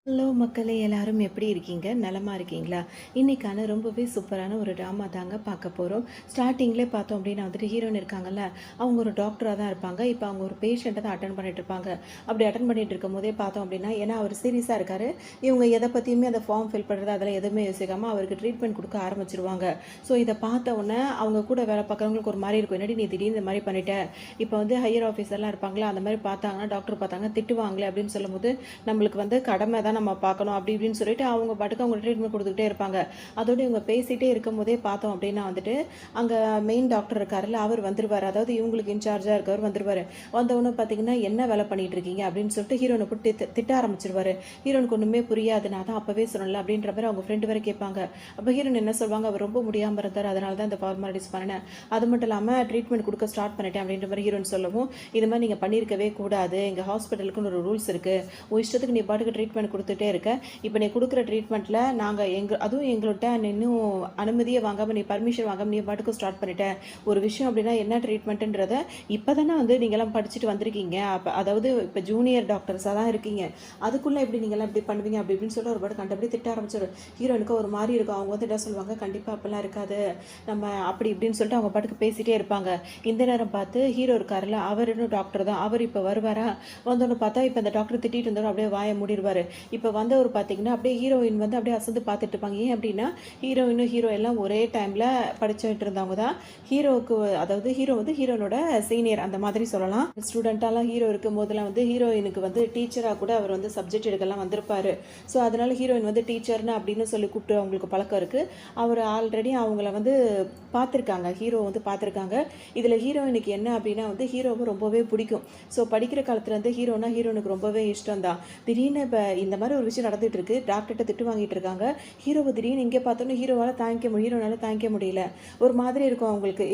Hello மக்களே, எல்லாரும் எப்படி இருக்கீங்க? நலமா இருக்கீங்களா? இன்னைக்கான ரொம்பவே சூப்பரான ஒரு ட்ராமா தாங்க பார்க்க போகிறோம். ஸ்டார்டிங்லேயே பார்த்தோம் அப்படின்னா வந்துட்டு ஹீரோயின் இருக்காங்கல்ல, அவங்க ஒரு டாக்டராக தான் இருப்பாங்க. இப்போ அவங்க ஒரு பேஷண்ட்டை தான் அட்டன் பண்ணிட்டு இருப்பாங்க. அப்படி அட்டன் பண்ணிட்டு இருக்கும் போதே பார்த்தோம் அப்படின்னா, ஏன்னா அவர் சீரியஸாக இருக்காரு. இவங்க எதை பற்றியுமே அந்த ஃபார்ம் ஃபில் பண்ணுறது அதெல்லாம் எதுவுமே யோசிக்காமல் அவருக்கு ட்ரீட்மெண்ட் கொடுக்க ஆரம்பிச்சிருவாங்க. ஸோ இதை பார்த்த உடனே அவங்க கூட வேலை பார்க்குறவங்களுக்கு ஒரு மாதிரி இருக்கும். என்னடி நீ திடீர்னு இந்த மாதிரி பண்ணிட்ட? இப்போ வந்து ஹையர் ஆஃபீஸர்லாம் இருப்பாங்களா, அந்த மாதிரி பார்த்தாங்கன்னா டாக்டர் பார்த்தாங்க திட்டுவாங்களே அப்படின்னு சொல்லும்போது, நம்மளுக்கு வந்து கடமை தான் நம்ம பார்க்கணும் அப்படி இப்படின்னு சொல்லிட்டு அவங்க பாட்டுக்கு அவங்க ட்ரீட்மெண்ட் கொடுத்துக்கிட்டே இருப்பாங்க. அதோடு இவங்க பேசிகிட்டே இருக்கும் போதே பார்த்தோம் அப்படின்னா வந்துட்டு அங்கே மெயின் டாக்டர் இருக்காருல்ல, அவர் வந்துருவார். அதாவது இவங்களுக்கு இன்சார்ஜாக இருக்கவர் வந்துருவார். வந்தவொன்னே பார்த்தீங்கன்னா என்ன வேலை பண்ணிட்டு இருக்கீங்க அப்படின்னு சொல்லிட்டு ஹீரோனை போட்டு திட்ட ஆரம்பிச்சிருவாரு. ஹீரோனுக்கு ஒன்றுமே புரியாது. நான் தான் அப்போவே சொன்னல அப்படின்ற மாதிரி அவங்க ஃப்ரெண்டு வரை கேட்பாங்க. அப்போ ஹீரோன் என்ன சொல்வாங்க, அவர் ரொம்ப முடியாமல் இருந்தார், அதனால தான் இந்த ஃபார்மாலிட்டிஸ் பண்ணினேன், அது மட்டும் இல்லாமல் ட்ரீட்மெண்ட் கொடுக்க ஸ்டார்ட் பண்ணிட்டேன் அப்படின்ற மாதிரி ஹீரோன் சொல்லவும், இது மாதிரி நீங்கள் பண்ணியிருக்கவே கூடாது, எங்கள் ஹாஸ்பிட்டலுக்குன்னு ஒரு ரூல்ஸ் இருக்குது, உன் இஷ்டத்துக்கு நீ பாட்டுக்கு ட்ரீட்மெண்ட் கொடுத்துட்டே இருக்க, இப்போ நீ கொடுக்குற ட்ரீட்மெண்ட்டில் நாங்கள் அதுவும் எங்கள்கிட்ட இன்னும் அனுமதியை வாங்காமல் நீ பர்மிஷன் வாங்காமல் நீ பாட்டுக்கு ஸ்டார்ட் பண்ணிட்டேன். ஒரு விஷயம் அப்படின்னா என்ன ட்ரீட்மெண்ட்டுன்றதை இப்போ தானே வந்து நீங்களாம் படிச்சுட்டு வந்திருக்கீங்க, அப்போ அதாவது இப்போ ஜூனியர் டாக்டர்ஸாக தான் இருக்கீங்க, அதுக்குள்ளே எப்படி நீங்களாம் இப்படி பண்ணுவீங்க அப்படி இப்படின்னு சொல்லி ஒரு பாட்டு கண்டபடி திட்ட ஆரம்பிச்சிடும். ஹீரோனுக்கு ஒரு மாதிரி இருக்கும். அவங்க வந்து என்ன சொல்லுவாங்க, கண்டிப்பாக அப்போல்லாம் இருக்காது, நம்ம அப்படி இப்படின்னு சொல்லிட்டு அவங்க பாட்டுக்கு பேசிகிட்டே இருப்பாங்க. இந்த நேரம் பார்த்து ஹீரோ இருக்காருல்ல, அவர் இன்னும் டாக்டர் தான், அவர் இப்போ வருவாரா, வந்தோன்னு பார்த்தா இப்போ இந்த டாக்டர் திட்டிட்டு இருந்தாலும் அப்படியே வாயை மூடிடுவார். இப்போ வந்தவர் பார்த்தீங்கன்னா அப்படியே ஹீரோயின் வந்து அப்படியே அசந்து பார்த்துட்டு இருப்பாங்க. ஏன் அப்படின்னா ஹீரோயினும் ஹீரோ எல்லாம் ஒரே டைமில் படிச்சுட்டு இருந்தவங்க தான். ஹீரோவுக்கு அதாவது ஹீரோ வந்து ஹீரோனோட சீனியர் அந்த மாதிரி சொல்லலாம். ஸ்டூடெண்ட்டாலாம் ஹீரோ இருக்கும் போதெல்லாம் வந்து ஹீரோயினுக்கு வந்து டீச்சராக கூட அவர் வந்து சப்ஜெக்ட் எடுக்கலாம் வந்திருப்பார். ஸோ அதனால ஹீரோயின் வந்து டீச்சர்னு அப்படின்னு சொல்லி கூப்பிட்டு அவங்களுக்கு பழக்கம் இருக்குது. அவர் ஆல்ரெடி அவங்கள வந்து பார்த்துருக்காங்க, ஹீரோ வந்து பார்த்துருக்காங்க. இதில் ஹீரோயினுக்கு என்ன அப்படின்னா வந்து ஹீரோவை ரொம்பவே பிடிக்கும். ஸோ படிக்கிற காலத்தில் வந்து ஹீரோனுக்கு ரொம்பவே இஷ்டம் தான். திடீர்னு இப்போ இந்த மாதிரி ஒரு விஷயம் நடந்துகிட்டு இருக்கு, டாக்டர்கிட்ட திட்டு வாங்கிட்டு இருக்காங்க. ஹீரோவை திடீர்னு இங்கே பார்த்தோன்னா ஹீரோனால தாங்கிக்க முடியல. ஒரு மாதிரி இருக்கும் அவங்களுக்கு,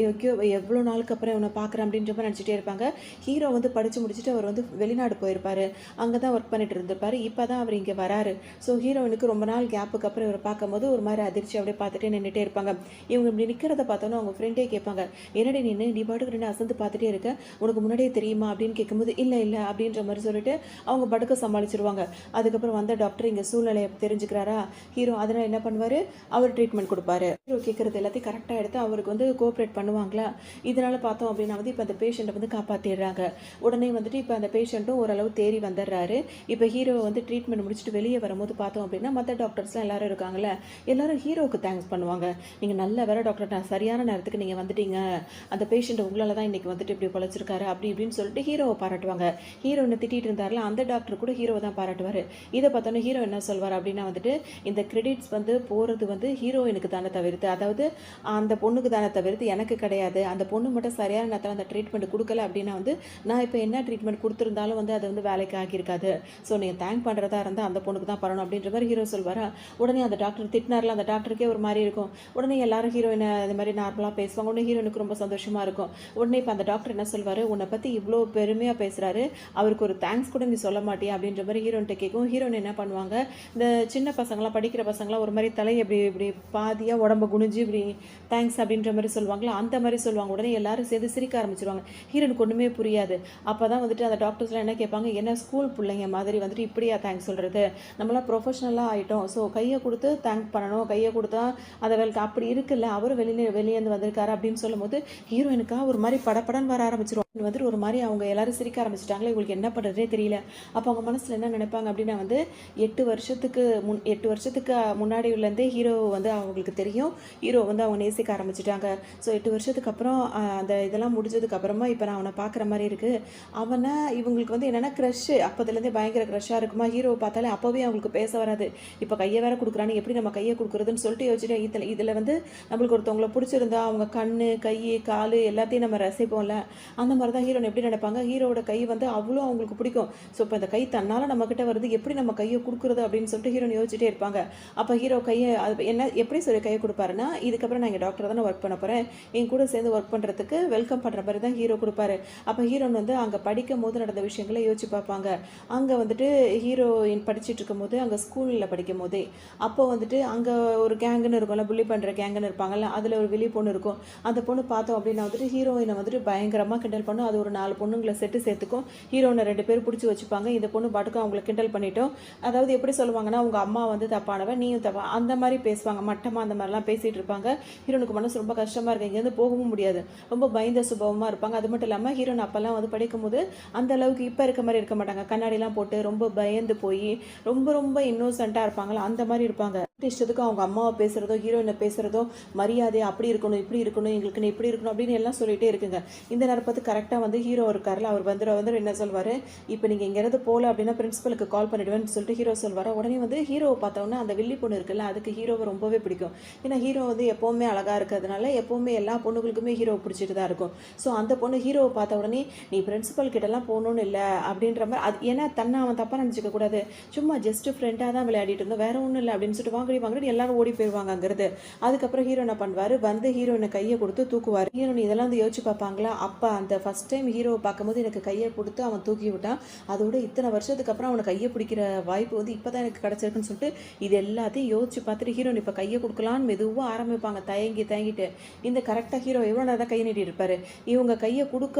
எவ்வளோ நாளுக்கு அப்புறம் இவனை பார்க்குறேன் அப்படின்ற மாதிரி நினச்சிட்டே இருப்பாங்க. ஹீரோ வந்து படித்து முடிச்சுட்டு அவர் வந்து வெளிநாடு போயிருப்பார், அங்கே தான் ஒர்க் பண்ணிட்டு இருந்திருப்பார். இப்போ தான் அவர் இங்கே வராரு. ஸோ ஹீரோனுக்கு ரொம்ப நாள் கேப்புக்கு அப்புறம் இவரை பார்க்கும்போது ஒரு மாதிரி அதிர்ச்சி அப்படியே பார்த்துட்டே நின்றுட்டே இருப்பாங்க. இவங்க இப்படி நிற்கிறத பார்த்தோன்னா அவங்க ஃப்ரெண்டே கேட்பாங்க, என்னடி நீ பாட்டுக்கு ரெண்டு அசந்து பார்த்துட்டே இருக்க, உனக்கு முன்னாடியே தெரியுமா அப்படின்னு கேட்கும்போது இல்லை அப்படின்ற மாதிரி சொல்லிட்டு அவங்க படுக்க சமாளிச்சிருவாங்க. அதுக்கப்புறம் வந்த டாக்டர் இங்கே சூழ்நிலையை தெரிஞ்சுக்கிறாரா ஹீரோ, அதனால் என்ன பண்ணுவார், அவர் ட்ரீட்மெண்ட் கொடுப்பாரு. ஹீரோ கேட்குறது எல்லாத்தையும் கரெக்டாக எடுத்து அவருக்கு வந்து கோஆப்ரேட் பண்ணுவாங்களா. இதனால் பார்த்தோம் அப்படின்னா வந்து இப்போ அந்த பேஷண்ட்டை வந்து காப்பாற்றிடுறாங்க. உடனே வந்துட்டு இப்போ அந்த பேஷண்ட்டும் ஓரளவு தேறி வந்துடுறாரு. இப்போ ஹீரோ வந்து ட்ரீட்மெண்ட் முடிச்சுட்டு வெளியே வரும்போது பார்த்தோம் அப்படின்னா மற்ற டாக்டர்ஸ்லாம் எல்லாரும் இருக்காங்கல்ல, எல்லாரும் ஹீரோவுக்கு தேங்க்ஸ் பண்ணுவாங்க. நீங்கள் நல்ல வேற டாக்டர், நான் சரியான நேரத்துக்கு நீங்கள் வந்துட்டீங்க, அந்த பேஷண்ட் உங்களால் தான் இன்றைக்கி வந்துட்டு இப்படி பொழைச்சிருக்காரு அப்படி இப்படின்னு சொல்லிட்டு ஹீரோவை பாராட்டுவாங்க. ஹீரோ என்ன திட்டிகிட்டு இருந்தார்ல, அந்த டாக்டர் கூட ஹீரோவை தான் பாராட்டுவார். இதை பார்த்தோன்னே ஹீரோ என்ன சொல்வார் அப்படின்னா வந்துட்டு, இந்த கிரெடிட்ஸ் வந்து போகிறது வந்து ஹீரோயினுக்கு தானே தவிர்த்து, அதாவது அந்த பொண்ணுக்கு தானே தவிர்த்து எனக்கு கிடையாது, அந்த பொண்ணு மட்டும் சரியான நேரத்தில் அந்த ட்ரீட்மெண்ட் கொடுக்கல அப்படின்னா வந்து நான் இப்போ என்ன ட்ரீட்மெண்ட் கொடுத்துருந்தாலும் வந்து அது வந்து வேலைக்கு ஆகியிருக்காது. ஸோ நீங்கள் தேங்க் பண்ணுறதா இருந்தால் அந்த பொண்ணுக்கு தான் பண்ணணும் அப்படின்ற மாதிரி ஹீரோ சொல்வாரா. உடனே அந்த டாக்டர் திட்டினார்ல, அந்த டாக்டருக்கே ஒரு மாதிரி இருக்கும். உடனே எல்லாரும் ஹீரோயினை இந்த மாதிரி நார்மலாக பேசுவாங்க. உடனே ஹீரோனுக்கு ரொம்ப சந்தோஷமாக இருக்கும். உடனே இப்போ அந்த டாக்டர் என்ன சொல்வார், உன்னை பற்றி இவ்வளோ பெருமையாக பேசுகிறாரு, அவருக்கு ஒரு தேங்க்ஸ் கூட நீ சொல்ல மாட்டியா அப்படின்ற மாதிரி ஹீரோன்ட்ட கேட்கும். ஹீரோயின் என்ன பண்ணுவாங்க, இந்த சின்ன பசங்களாம் படிக்கிற பசங்களாம் ஒரு மாதிரி தலையை இப்படி இப்படி பாதியாக உடம்பு குனிஞ்சு இப்படி தேங்க்ஸ் அப்படின்ற மாதிரி சொல்லுவாங்களா, அந்த மாதிரி சொல்லுவாங்க. உடனே எல்லாரும் சேர்ந்து சிரிக்க ஆரம்பிச்சிருவாங்க. ஹீரோனுக்கு ஒன்றுமே புரியாது. அப்போ தான் வந்துட்டு அந்த டாக்டர்ஸ்லாம் என்ன கேட்பாங்க, என்ன ஸ்கூல் பிள்ளைங்க மாதிரி வந்துட்டு இப்படியா தேங்க்ஸ் சொல்கிறது, நம்மளாம் ப்ரொஃபஷனலாக ஆகிட்டோம், ஸோ கையை கொடுத்து தேங்க் பண்ணணும், கையை கொடுத்தா அந்த வேலைக்கு அப்படி இருக்குல்ல, அவரும் வெளியேந்து வந்திருக்காரு அப்படின்னு சொல்லும்போது ஹீரோயினுக்காக ஒரு மாதிரி படப்படன்னு வர ஆரம்பிச்சிருவாங்க. வந்துட்டு ஒரு மாதிரி அவங்க எல்லாரும் சிரிக்க ஆரம்பிச்சிட்டாங்களே, இவங்களுக்கு என்ன பண்ணுறதே தெரியல. அப்போ அவங்க மனசில் என்ன நினைப்பாங்க அப்படின்னா வந்து 8 வருஷத்துக்கு முன்னாடியிலேருந்தே ஹீரோ வந்து அவங்களுக்கு தெரியும், ஹீரோ வந்து அவங்க நேசிக்க ஆரம்பிச்சிட்டாங்க. ஸோ 8 வருஷத்துக்கு அப்புறம் அந்த இதெல்லாம் முடிஞ்சதுக்கு அப்புறமா இப்போ நான் அவனை பார்க்குற மாதிரி இருக்குது. அவனை இவங்களுக்கு வந்து என்னென்னா க்ரஷ்ஷு, அப்போதுலேருந்தே பயங்கர க்ரஷ்ஷாக இருக்குமா. ஹீரோவை பார்த்தாலே அப்போவே அவங்களுக்கு பேச வராது. இப்போ கையை வேற கொடுக்குறான்னு, எப்படி நம்ம கையை கொடுக்குறதுன்னு சொல்லிட்டு யோசிச்சுட்டு இதில் வந்து நம்மளுக்கு ஒருத்தவங்களை பிடிச்சிருந்தா அவங்க கண் கை கால் எல்லாத்தையும் நம்ம ரசிப்போம்ல, அந்த மாதிரி தான் ஹீரோன் எப்படி நினைப்பாங்க, ஹீரோட கை வந்து அவ்வளோ அவங்களுக்கு பிடிக்கும். ஸோ இப்போ இந்த கை தன்னால் நம்மக்கிட்ட வருது, எப்படி நம்ம கையை கொடுக்குறது அப்படின்னு சொல்லிட்டு ஹீரோன் யோசிச்சுட்டே இருப்பாங்க. அப்போ ஹீரோ கையை என்ன எப்படி சொல்லி கையை கொடுப்பாருன்னா, இதுக்கப்புறம் நான் இங்கே டாக்டர் தானே ஒர்க் பண்ண போகிறேன், என் கூட சேர்ந்து ஒர்க் பண்ணுறதுக்கு வெல்கம் பண்ணுற மாதிரி தான் ஹீரோ கொடுப்பாரு. அப்போ ஹீரோன் வந்து அங்கே படிக்கும் போது நடந்த விஷயங்களை யோசிச்சு பார்ப்பாங்க. அங்கே வந்துட்டு ஹீரோயின் படிச்சுட்டு இருக்கும் போது, அங்கே ஸ்கூலில் படிக்கும் போதே அப்போ வந்துட்டு அங்கே ஒரு கேங்குன்னு இருக்கும்ல, புள்ளி பண்ணுற கேங்குன்னு இருப்பாங்கல்ல, அதில் ஒரு வெளி பொண்ணு இருக்கும். அந்த பொண்ணு பார்த்தோம் அப்படின்னா வந்துட்டு ஹீரோயினை வந்துட்டு பயங்கரமாக கிண்டல் பண்ணும், அது ஒரு 4 பொண்ணுங்களை சேர்த்துக்கும். ஹீரோனை 2 பேர் பிடிச்சி வச்சுப்பாங்க. இந்த பொண்ணு பாட்டுக்கும் அவங்களை கிண்டல் பண்ணிட்டோம். அதாவது எப்படி சொல்லுவாங்கன்னா, உங்கள் அம்மா வந்து தப்பானவன், நீயும் தப்பா, அந்த மாதிரி பேசுவாங்க. மட்டமாக அந்த மாதிரிலாம் பேசிகிட்டு இருப்பாங்க. ஹீரோனுக்கு மனசு ரொம்ப கஷ்டமாக இருக்குது, இங்கேருந்து போகவும் முடியாது. ரொம்ப பயந்த சுபாவமாக இருப்பாங்க. அது மட்டும் இல்லாமல் ஹீரோன் அப்போல்லாம் வந்து படிக்கும்போது அந்த அளவுக்கு இப்போ இருக்க மாதிரி இருக்க மாட்டாங்க. கண்ணாடிலாம் போட்டு ரொம்ப பயந்து போய் ரொம்ப ரொம்ப இன்னோசென்ட்டாக இருப்பாங்களா, அந்த மாதிரி இருப்பாங்க. இஷ்டத்துக்கும் அவங்க அம்மாவை பேசுகிறதோ ஹீரோயினை பேசுகிறதோ மரியாதை அப்படி இருக்கணும் இப்படி இருக்கணும் எங்களுக்கு இப்படி இருக்கணும் அப்படின்னு எல்லாம் சொல்லிகிட்டே இருக்குங்க. இந்த நேரம் பார்த்து கரெக்டாக வந்து ஹீரோ இருக்கார்ல, அவர் வந்து என்ன சொல்வார், இப்போ நீங்கள் எங்கேயாவது போகல அப்படின்னா பிரின்சிபலுக்கு கால் பண்ணிவிடுவேன்னு சொல்லிட்டு ஹீரோ சொல்வார். உடனே வந்து ஹீரோவை பார்த்தோன்னா அந்த வில்லி பொண்ணு இருக்குல்ல, அதுக்கு ஹீரோவை ரொம்பவே பிடிக்கும். ஏன்னா ஹீரோ வந்து எப்போவுமே அழகாக இருக்கிறதுனால எப்போவுமே எல்லா பொண்ணுகளுக்குமே ஹீரோவை பிடிச்சிட்டு தான் இருக்கும். ஸோ அந்த பொண்ணு ஹீரோவை பார்த்த உடனே நீ பிரின்சிபல் கிட்டலாம் போகணுன்னு இல்லை அப்படின்ற மாதிரி, அது ஏன்னா தன்னை அவன் தப்பாக நினச்சிக்க கூடாது, சும்மா ஜஸ்ட் ஃப்ரெண்டாக தான் விளையாடிட்டு இருந்தோம், வேற ஒன்றும் இல்லை அப்படின்னு சொல்லிட்டு வாங்கடி எல்லாரும் ஓடி போயிடுவாங்க அங்கிறது. அதுக்கப்புறம் ஹீரோ என்ன பண்ணுவார், வந்து ஹீரோயினை கையை கொடுத்து தூக்குவார். ஹீரோயின் இதெல்லாம் வந்து யோசிச்சு பார்ப்பாங்களா, அப்போ அந்த ஃபர்ஸ்ட் டைம் ஹீரோவை பார்க்கும்போது எனக்கு கையை கொடுத்து அவன் தூக்கி விட்டான், அதோட இத்தனை வருஷத்துக்கு அப்புறம் அவனை கையை பிடிக்கிற வாய்ப்பு வந்து இப்போ தான் எனக்கு கிடச்சிருக்குன்னு சொல்லிட்டு இது எல்லாத்தையும் யோசிச்சு பார்த்துட்டு ஹீரோயின் இப்போ கையை கொடுக்கலான்னு மெதுவாக ஆரம்பிப்பாங்க, தயங்கிட்டு. இந்த கரெக்டாக ஹீரோ எவ்வளோ நேரம் தான் கையை நீட்டிட்டு இருப்பாரு. இவங்க கையை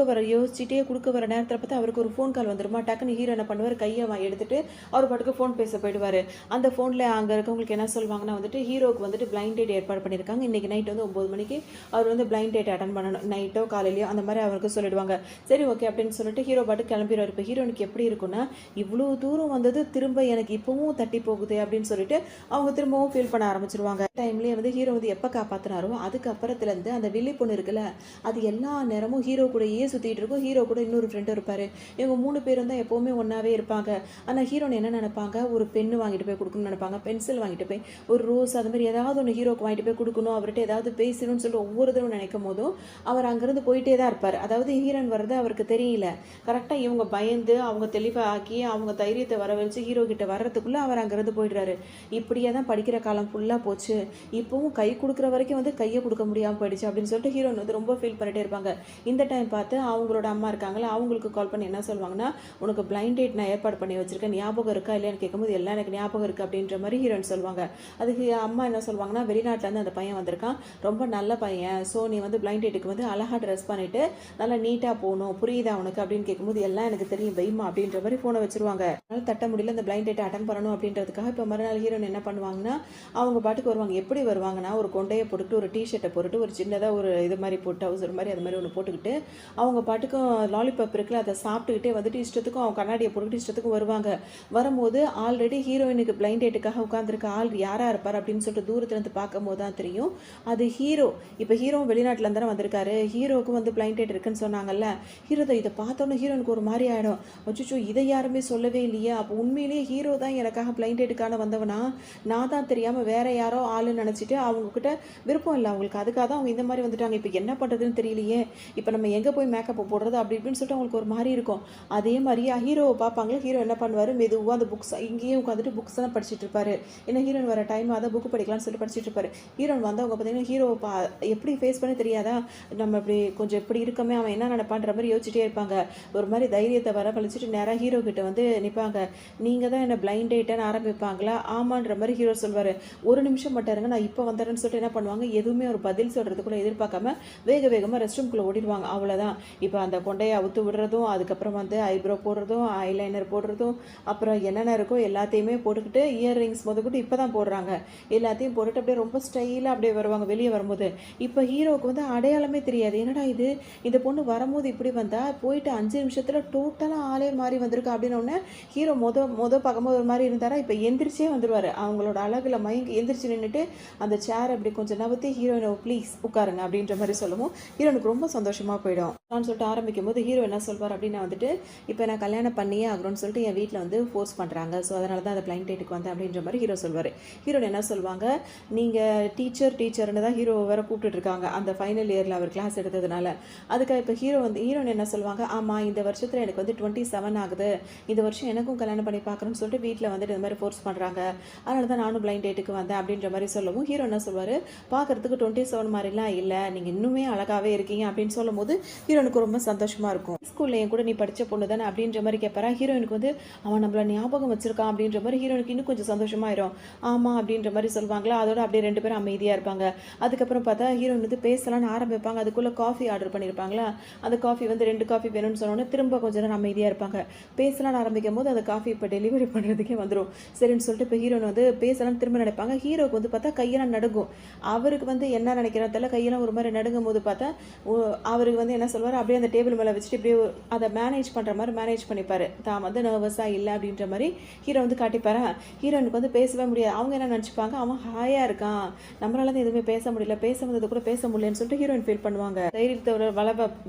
யோசிச்சுட்டே கொடுக்க வர நேரத்தில் பார்த்து அவருக்கு ஒரு ஃபோன் கால் வந்துருமா, டக்குன்னு ஹீரோ என்ன பண்ணுவார், கையை எடுத்துட்டு அவர் பாட்டுக்கு ஃபோன் பேச போயிடுவார். அந்த ஃபோனில் அங்கே இருக்கவங்களுக்கு என்ன சொல்லுவாங்கன்னா வந்துட்டு ஹீரோக்கு வந்துட்டு பிளைண்ட் டேட் ஏற்பாடு பண்ணியிருக்காங்க, இன்றைக்கி நைட் வந்து 9 மணிக்கு அவர் வந்து பிளைண்ட் டேட் அட்டன் பண்ணணும், நைட்டோ காலையிலையோ அந்த மாதிரி அவருக்கு சொல்லிடுவாங்க. சரி ஓகே அப்படின்னு சொல்லிட்டு ஹீரோ பாட்டு கிளம்பிடுவார். இப்போ ஹீரோனுக்கு எப்படி இருக்குன்னா, இவ்வளோ தூரம் வந்தது திரும்ப எனக்கு இப்போவும் தட்டி போகுது அப்படின்னு சொல்லிட்டு அவங்க திரும்பவும் ஃபீல் பண்ண ஆரம்பிச்சிருவாங்க. டைம்லேயே வந்து ஹீரோ வந்து எப்போ காப்பாற்றினாரோ அதுக்கப்புறத்துலேருந்து அந்த வில்லி பொண்ணு இருக்குல்ல, அது எல்லா நேரமும் ஹீரோ கூடயே சுற்றிட்டு இருக்கும். ஹீரோ கூட இன்னொரு ஃப்ரெண்டு இருப்பார். இவங்க 3 பேரும் தான் எப்போவுமே ஒன்றாவே இருப்பாங்க. ஆனால் ஹீரோன் என்ன நினைப்பாங்க, ஒரு பெண்ணு வாங்கிட்டு போய் கொடுக்கணும்னு நினைப்பாங்க, பென்சில் வாங்கிட்டு போய் ஒரு ரோஸ் அது மாதிரி ஏதாவது ஒன்று ஹீரோக்கு வாங்கிட்டு போய் கொடுக்கணும், அவர்கிட்ட ஏதாவது பேசணும்னு சொல்லிட்டு ஒவ்வொரு தடவை நினைக்கும் போதும் அவர் அங்கேருந்து போயிட்டே தான் இருப்பார். அதாவது ஹீரோன் வர்றது அவருக்கு தெரியல. கரெக்டாக இவங்க பயந்து அவங்க தெளிவாக ஆக்கி அவங்க தைரியத்தை வரவழைச்சு ஹீரோ கிட்ட வர்றதுக்குள்ளே அவர் அங்கேருந்து போயிடுறாரு. இப்படியே தான் படிக்கிற காலம் ஃபுல்லாக போச்சு. இப்போவும் கை கொடுக்குற வரைக்கும் வந்து கையை கொடுக்க முடியாமல் போயிடுச்சு அப்படின்னு சொல்லிட்டு ஹீரோன் வந்து ரொம்ப ஃபீல் பண்ணிட்டே இருப்பாங்க. இந்த டைம் பார்த்து அவங்களோட அம்மா இருக்காங்களா, அவங்களுக்கு கால் பண்ணி என்ன சொல்லுவாங்கன்னா, உனக்கு பிளைண்ட் டேட் நான் ஏற்பாடு பண்ணி வச்சிருக்கேன், ஞாபகம் இருக்கா இல்லையான்னு கேட்கும்போது எல்லாம் எனக்கு ஞாபகம் இருக்குது அப்படின்ற மாதிரி ஹீரோயின் சொல்லுவாங்க. அதுக்கு அம்மா என்ன சொல்லுவாங்கன்னா, வெளிநாட்டிலேருந்து அந்த பையன் வந்திருக்கான், ரொம்ப நல்ல பையன், ஸோ நீ வந்து பிளைண்ட் டேட்டுக்கு வந்து அழகாக ட்ரெஸ் பண்ணிவிட்டு நல்லா நீட்டாக போகணும், புரியுதா உனக்கு அப்படின்னு கேட்கும்போது எல்லாம் எனக்கு தெரியும் வைமா அப்படின்ற மாதிரி ஃபோனை வச்சுருவாங்க. அதனால் தட்ட முடியல, இந்த பிளைண்ட் டேட்டை அட்டன் பண்ணணும் அப்படின்றதுக்காக இப்போ மறுநாள் ஹீரோயின் என்ன பண்ணுவாங்கன்னா, அவங்க பாட்டுக்கு வருவாங்க. எப்படி வருவாங்கன்னா, ஒரு கொண்டையை போட்டுட்டு ஒரு டிஷர்ட்டை போட்டுட்டு ஒரு சின்னதாக ஒரு இது மாதிரி போட்டு டவுசர் மாதிரி அது மாதிரி ஒன்று போட்டுக்கிட்டு அவங்க பாட்டுக்கும் லாலிபாப் இருக்குல்ல அதை சாப்பிட்டுக்கிட்டே வந்துட்டு இஷ்டத்துக்கும் அவங்க கண்ணாடியை போட்டுக்கிட்டு இஷ்டத்துக்கும் வருவாங்க. வரும்போது ஆல்ரெடி ஹீரோயினுக்கு பிளைண்ட் டேட்டுக்காக உட்காந்துருக்க ஆள் யாராக இருப்பார் அப்படின்னு சொல்லிட்டு தூரத்துலேருந்து பார்க்கும் போது தான் தெரியும் அது ஹீரோ. இப்போ ஹீரோ வெளிநாட்டில் தானே வந்திருக்காரு, ஹீரோவுக்கும் வந்து பிளைண்ட் டேட் இருக்குன்னு சொன்னாங்கல்ல. ஹீரோ தான் இதை பார்த்தோன்னே ஹீரோனுக்கு ஒரு மாதிரி ஆகிடும். அச்சோ இதை யாருமே சொல்லவே இல்லையா, அப்போ உண்மையிலேயே ஹீரோ தான் எனக்காக பிளைண்ட் டேட்டுக்கான வந்தவனா, நான் தான் தெரியாமல் வேற யாரோ ஆளுன்னு நினச்சிட்டு அவங்கக்கிட்ட விருப்பம் இல்லை அவங்களுக்கு, அதுக்காக தான் அவங்க இந்த மாதிரி வந்துட்டாங்க. இப்போ என்ன பண்ணுறதுன்னு தெரியலையே, இப்போ நம்ம எங்கே போய் மேக்கப் போடுறது அப்படி இப்படின்னு சொல்லிட்டு அவங்களுக்கு ஒரு மாதிரி இருக்கும். அதே மாதிரி ஹீரோவை பார்ப்பாங்களே, ஹீரோ என்ன பண்ணுவார், மெதுவாக அந்த புக்ஸ் இங்கேயே உட்காந்துட்டு புக்ஸ் தான் படிச்சுட்டு இருப்பாரு. ஏன்னா ஹீரோன் வர டைம் அதை புக்கு படிக்கலாம்னு சொல்லி படிச்சுட்டு இருப்பாரு. ஹீரோன் வந்து அவங்க பார்த்தீங்கன்னா ஹீரோவை எப்படி ஃபேஸ் பண்ணி தெரியாதா, நம்ம இப்படி கொஞ்சம் எப்படி இருக்கமே அவன் என்ன நினைப்பான்ற மாதிரி யோசிச்சுட்டே இருப்பாங்க. ஒரு மாதிரி தைரியத்தை வர கழிச்சிட்டு நேராக ஹீரோ கிட்ட வந்து நிற்பாங்க. நீங்கள் தான் என்ன பிளைண்ட் டேட்டுன்னு ஆரம்பிப்பாங்களா, ஆமான்ற மாதிரி ஹீரோ சொல்வார். ஒரு நிமிஷம் மட்டும் இருங்க நான் இப்போ வந்துடுறேன்னு சொல்லிட்டு என்ன பண்ணுவாங்க, எதுவுமே ஒரு பதில் சொல்கிறதுக்குள்ள எதிர்பார்க்காம வேகமாக ரெஸ்ட் ரூம்குள்ளே ஓடிடுவாங்க. அவ்வளோதான். இப்போ அந்த கொண்டையை அவுத்து விடுறதும், அதுக்கப்புறம் வந்து ஐப்ரோ போடுறதும், ஐலைனர் போடுறதும், அப்புறம் என்னென்ன இருக்கோ எல்லாத்தையுமே போட்டுக்கிட்டு இயர்ரிங்ஸ் முதற்கொண்டு இப்போ தான் போடுறாங்க. எல்லாத்தையும் போட்டுட்டு அப்படியே ரொம்ப ஸ்டைலாக அப்படியே வருவாங்க வெளியே வரும்போது. இப்போ ஹீரோவுக்கு வந்து அடையாளமே தெரியாது. என்னடா இது, இந்த பொண்ணு வரும்போது இப்படி வந்தால் போயிட்டு 5 நிமிஷத்தில் டோட்டலாக ஆளே மாறி வந்திருக்கா அப்படின்னோடனே ஹீரோ பார்க்கும்போது ஒரு மாதிரி இருந்தாரா, இப்போ எந்திரிச்சே வந்துடுவார். அவங்களோட அழகில் மயங்கி எந்திரிச்சு நின்றுட்டு அந்த சேர் அப்படி கொஞ்சம் நவுத்தி ஹீரோயினை ப்ளீஸ் உட்காருங்க அப்படின்ற மாதிரி சொல்லவும் ஹீரோனுக்கு ரொம்ப சந்தோஷமாக போயிடும். நான் சொல்லிட்டு ஆரம்பிக்கும் போது ஹீரோ என்ன சொல்வார் அப்படின்னா வந்துட்டு, இப்போ நான் கல்யாணம் பண்ணியே ஆகணும்னு சொல்லிட்டு என் வீட்டில் வந்து ஃபோர்ஸ் பண்ணுறாங்க, ஸோ அதனால தான் அந்த பிளைண்ட் டேட்டுக்கு வந்தேன் அப்படின்ற மாதிரி ஹீரோ சொல்வார். ஹீரோன் என்ன சொல்லுவாங்க, நீங்கள் டீச்சர்னு தான் ஹீரோ வேறு கூப்பிட்டுருக்காங்க அந்த ஃபைனல் இயரில் அவர் கிளாஸ் எடுத்ததுனால. அதுக்காக இப்போ ஹீரோன் என்ன சொல்லுவாங்க, ஆமாம் இந்த வருஷத்தில் எனக்கு வந்து 27 ஆகுது, இந்த வருஷம் எனக்கும் கல்யாணம் பண்ணி பார்க்குறேன்னு சொல்லிட்டு வீட்டில் வந்துட்டு இந்த மாதிரி ஃபோர்ஸ் பண்ணுறாங்க, அதனால தான் நானும் பிளைண்ட் டேட்டுக்கு வந்தேன் அப்படின்ற மாதிரி சொல்லவும் ஹீரோ என்ன சொல்வார், பார்க்குறதுக்கு 27 மாதிரிலாம் இல்லை, நீங்கள் இன்னுமே அழகாகவே இருக்கீங்க அப்படின்னு சொல்லும் போது ஹீரோனுக்கு ரொம்ப சந்தோஷமாக இருக்கும். ஸ்கூலில் என் கூட நீ படித்த பொண்ணு தானே அப்படின்ற மாதிரி கேட்பாரா. ஹீரோயினுக்கு வந்து அவன் நம்மள ஞாபகம் வச்சிருக்கான் அப்படின்ற மாதிரி ஹீரோனுக்கு இன்னும் கொஞ்சம் சந்தோஷமாயிரும். ஆமாம் ஆமாம் அப்படின்ற மாதிரி சொல்லுவாங்களா. அதோட அப்படியே 2 பேரும் அமைதியாக இருப்பாங்க. அதுக்கப்புறம் பார்த்தா ஹீரோயின் வந்து பேசலாம்னு ஆரம்பிப்பாங்க. அதுக்குள்ளே காஃபி ஆர்டர் பண்ணியிருப்பாங்களா. அந்த காஃபி வந்து 2 காஃபி வேணும்னு சொன்னோன்னே திரும்ப கொஞ்ச நேரம் அமைதியாக இருப்பாங்க. பேசலாம்னு ஆரம்பிக்கும் போது அந்த காஃபி இப்போ டெலிவரி பண்ணுறதுக்கே வந்துடும். சரின்னு சொல்லிட்டு இப்போ ஹீரோயின் வந்து பேசலாம்னு திரும்ப நினைப்பாங்க. ஹீரோவுக்கு வந்து பார்த்தா கையெல்லாம் நடுங்கும். அவருக்கு வந்து என்ன நினைக்கிறான்னு தெரியல, கையெல்லாம் ஒரு மாதிரி நடுங்கும் போது பார்த்தா அவருக்கு வந்து என்ன சொல்வார், அப்படியே அந்த டேபிள் மேலே வச்சுட்டு இப்படியே அதை மேனேஜ் பண்ணுற மாதிரி மேனேஜ் பண்ணிப்பார். தான் வந்து நர்வஸாக இல்லை அப்படின்ற மாதிரி ஹீரோ வந்து காட்டிப்பாரா. ஹீரோனுக்கு வந்து பேசவே முடியாது. அவங்க என்ன நினச்சிப்பாங்க, அவன் ஹாயாக இருக்கான், நம்மளால தான் எதுவுமே பேச முடியல, பேச வந்தது கூட பேச முடியலன்னு சொல்லிட்டு ஹீரோயின் ஃபீல் பண்ணுவாங்க. தைரியத்தை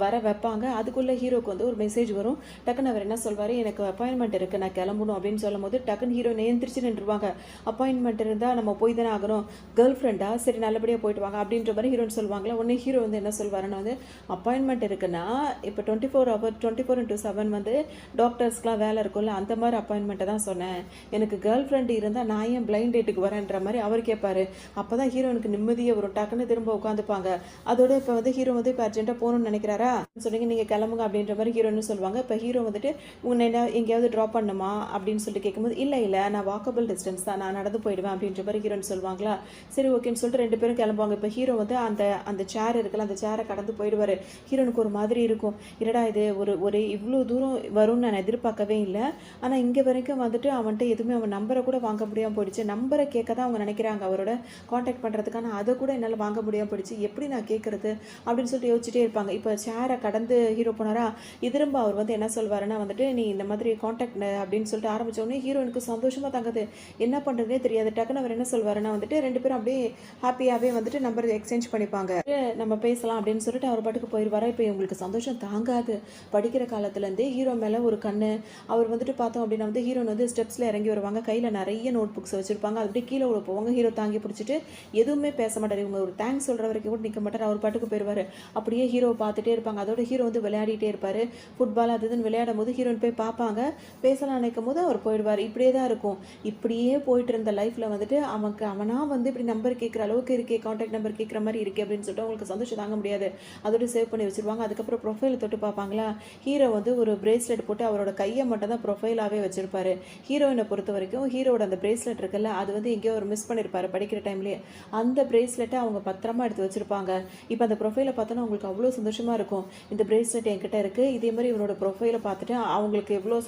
வர வைப்பாங்க. அதுக்குள்ளே ஹீரோக்கு வந்து ஒரு மெசேஜ் வரும். டக்குன்னு அவர் என்ன சொல்வார், எனக்கு அப்பாயின்மெண்ட் இருக்குது, நான் கிளம்பணும் அப்படின்னு சொல்லும் போது டக்குன்னு ஹீரோயின் எந்திரிச்சு நின்றுவாங்க. அப்பாயின்மெண்ட் இருந்தால் நம்ம போய் தானே ஆகணும், கேர்ள் ஃப்ரெண்டா, சரி நல்லபடியாக போயிட்டு வாங்க அப்படின்ற மாதிரி ஹீரோயின் சொல்லுவாங்களா. உடனே ஹீரோ வந்து என்ன சொல்வாருன்னா வந்து அப்பாயின்மெண்ட் இருக்குன்னா இப்போ 24/7 வந்து டாக்டர்ஸ்க்குலாம் வேலை இருக்கும்ல, அந்த மாதிரி அப்பாயின்மெண்ட்டை தான் சொன்னேன். எனக்கு கேர்ள் ஃப்ரெண்டு இருந்தால் நான் ஏன் பிளைண்ட் டேட்டுக்கு வரேன்ற மாதிரி அவர் கேட்பாரு. அப்போ தான் ஹீரோனுக்கு நிம்மதியாக வரும். டக்குன்னு திரும்ப உட்காந்துப்பாங்க. அதோட இப்போ வந்து ஹீரோ வந்து இப்போ அர்ஜென்ட்டாக போகணும்னு நினைக்கிறாரா, சொன்னீங்க நீங்கள் கிளம்புங்க அப்படின்ற மாதிரி ஹீரோன்னு சொல்லுவாங்க. இப்போ ஹீரோ வந்துட்டு உன்னை என்ன எங்கேயாவது ட்ராப் பண்ணுமா அப்படின்னு சொல்லிட்டு கேட்கும்போது இல்லை நான் வாக்கபிள் டிஸ்டன்ஸ் தான், நான் நடந்து போயிடுவேன் அப்படின்ற மாதிரி ஹீரோன்னு சொல்லுவாங்களா. சரி ஓகேன்னு சொல்லிட்டு 2 பேரும் கிளம்புவாங்க. இப்போ ஹீரோ வந்து அந்த அந்த சேர் இருக்குல்ல, அந்த சேரை கடந்து போயிடுவார். ஹீரோனுக்கு ஒரு மாதிரி இருக்கும், என்னடா இது ஒரு இவ்வளோ தூரம் வரும்னு நான் எதிர்பார்க்கவே இல்லை. ஆனால் இங்கே வரைக்கும் வந்துட்டு அவன்கிட்ட எதுவுமே அவன் நம்பரை கூட வாங்க முடியாமல் போயிடுச்சு. நம்பரை கேட்க தான் அவங்க நினைக்கிறாங்க அவரோட காண்டாக்ட் பண்ணுறதுக்கான, அதை கூட என்னால் வாங்க முடியாமல் போயிடுச்சு, எப்படி நான் கேட்குறது அப்படின்னு சொல்லிட்டு யோசிச்சுட்டே இருப்பாங்க. இப்போ சேரை கடந்து ஹீரோ போனாரா, திரும்ப அவர் வந்து என்ன சொல்வாருன்னா வந்துட்டு நீ இந்த மாதிரி காண்டாக்ட் அப்படின்னு சொல்லிட்டு ஆரம்பித்தோடனே ஹீரோனுக்கு சந்தோஷமாக தாங்குது, என்ன பண்ணுறதுனே தெரியாது. டக்குன்னு அவர் என்ன சொல்வாருன்னா வந்துட்டு 2 பேரும் அப்படியே ஹாப்பியாகவே வந்துட்டு நம்பர் எக்ஸ்சேஞ்ச் பண்ணிப்பாங்க. நம்ம பேசலாம் அப்படின்னு சொல்லிட்டு அவர் பாட்டுக்கு போயிடுவாரா. இப்போ இவங்களுக்கு சந்தோஷம் தாங்காது. படிக்கிற காலத்துலேருந்தே ஹீரோ மேலே ஒரு கண்ணு. அவர் வந்துட்டு பார்த்தோம் அப்படின்னா வந்து ஹீரோன் வந்து ஸ்டெப்ஸில் இறங்கி வருவாங்க, கையில் நிறைய நோட் புக்ஸ் வச்சுருப்பாங்க, அது அப்படியே கீழே விட போவாங்க. ஹீரோ தாங்கி பிடிச்சிட்டு எதுவுமே பேச மாட்டார். இவங்க ஒரு தேங்க்ஸ் சொல்கிற வரைக்கும் கூட நிற்க மாட்டார். அவர் பாட்டுக்கு போயிடுவார். அப்படியே ஹீரோவை பார்த்துட்டே இருப்பாங்க. அதோட ஹீரோ வந்து விளையாடிட்டே இருப்பார். ஃபுட்பால் அது இதுன்னு விளையாடும் போது ஹீரோயின் போய் பார்ப்பாங்க. பேசலாம் நினைக்கும் போது அவர் போயிடுவார். இப்படியே தான் இருக்கும். இப்படியே போயிட்டு இருந்த லைஃப்பில் வந்துட்டு அவனாக வந்து இப்படி நம்பர் கேட்குற அளவுக்கு இருக்கே, கான்டாக்ட் நம்பர் கேட்குற மாதிரி இருக்கே அப்படின்னு சொல்லிட்டு அவங்களுக்கு சந்தோஷம் தாங்க முடியாது. அதோட சேவ் பண்ணி வச்சுருவாங்க. அதுக்கப்புறம் ப்ரொஃபைலை தொட்டு பார்ப்பாங்களா. ஹீரோ வந்து ஒரு பிரேஸ்லெட் போட்டு அவரோட கையை மட்டும் தான் ப்ரொஃபைலாகவே வச்சுருப்பாரு. ஹீரோயினை பொறுத்த வரைக்கும் ஹீரோட அந்த பிரேஸ்லெட் இருக்குல்ல, அது வந்து எங்கேயோ ஒரு மிஸ் பண்ணியிருப்பாரு படிக்கிற டைம்லேயே. அந்த பிரேஸ்லெட்டை அவங்க பத்திரமா எடுத்து வச்சுருப்பாங்க. இப்போ அந்த ப்ரொஃபைலை பார்த்தோன்னா அவங்களுக்கு அவ்வளோ சந்தோஷமாக இருக்கும். இந்த பிரேஸ்லெட் என்கிட்ட இருக்குது, இதே மாதிரி இவனோட ப்ரொஃபைலை பார்த்துட்டு அவங்களுக்கு அவ்வளோ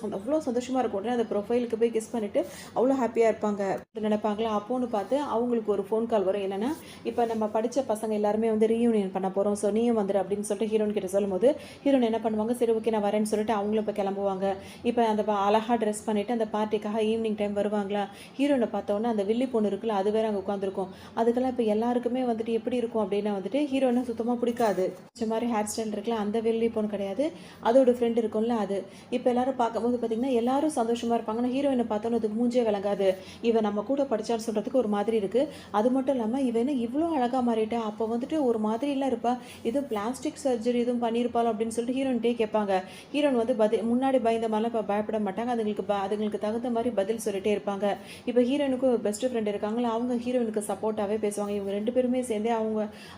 சந்தோஷமாக இருக்கும். உடனே அந்த ப்ரொஃபைலுக்கு போய் கிஸ் பண்ணிவிட்டு அவ்வளோ ஹாப்பியாக இருப்பாங்க நினைப்பாங்களா. அப்போன்னு பார்த்து அவங்களுக்கு ஒரு ஃபோன் கால் வரும். என்னென்னா இப்போ நம்ம படித்த பசங்க எல்லாருமே வந்து ரீயூனியன் பண்ண போகிறோம், ஸோ நீயும் வந்துடு அப்படின்னு சொல்லிட்டு ஹீரோன் கிட்ட சொல்லும்போது ஹீரோன் என்ன பண்ணுவாங்க, சரி ஓகே நான் வரேன்னு சொல்லிட்டு அவங்களும் இப்போ கிளம்புவாங்க. இப்போ அந்த அழகாக ட்ரெஸ் பண்ணிவிட்டு அந்த பார்ட்டிக்காக ஈவினிங் டைம் வருவாங்களா. ஹீரோனை பார்த்தோன்னே அந்த வில்லி பொண்ணு இருக்குல்ல, அது வேறு அங்கே உட்காந்துருக்கும். அதுக்கெல்லாம் இப்போ எல்லாருக்குமே வந்துட்டு எப்படி இருக்கும் அப்படின்னா வந்துட்டு ஹீரோனை சுத்தமாக பிடிக்காது. இந்த மாதிரி ஹேர் ஸ்டைல் இருக்குல்ல, அந்த வில்லி பொண்ணு கிடையாது, அதோட ஃப்ரெண்ட் இருக்கும்ல அது. இப்போ எல்லாரும் பார்க்கும்போது பார்த்தீங்கன்னா எல்லாரும் சந்தோஷமாக இருப்பாங்க. ஆனால் ஹீரோயினை பார்த்தோன்னு அதுக்கு மூஞ்சே விளங்காது. இவன் நம்ம கூட படித்தான்னு சொல்கிறதுக்கு ஒரு மாதிரி இருக்குது. அது மட்டும் இல்லாமல் இவன் இவ்வளோ அழகாக மாறிட்டா, அப்போ வந்துட்டு ஒரு மாதிரிலாம் இருப்பா, எதுவும் பிளாஸ்டிக் சர்ஜரி எதுவும் பண்ணியிருப்பாளோ அப்படின்னு சொல்லிட்டு ஹீரோன்ட்டே கேட்பாங்க. ஹீரோன் வந்து முன்னாடி பயந்த மாதிரிலாம் இப்போ பயப்பட மாட்டாங்க. அதுங்களுக்கு தகுந்த மாதிரி பதில் சொல்லிட்டே இருப்பாங்க. இப்போ ஹீரோனுக்கு ஒரு பெஸ்ட் ஃப்ரெண்ட் இருக்காங்களா, அவங்க ஹீரோனுக்கு சப்போர்ட்டாகவே பேசுவாங்க. இவங்க 2 பேருமே சேர்ந்தே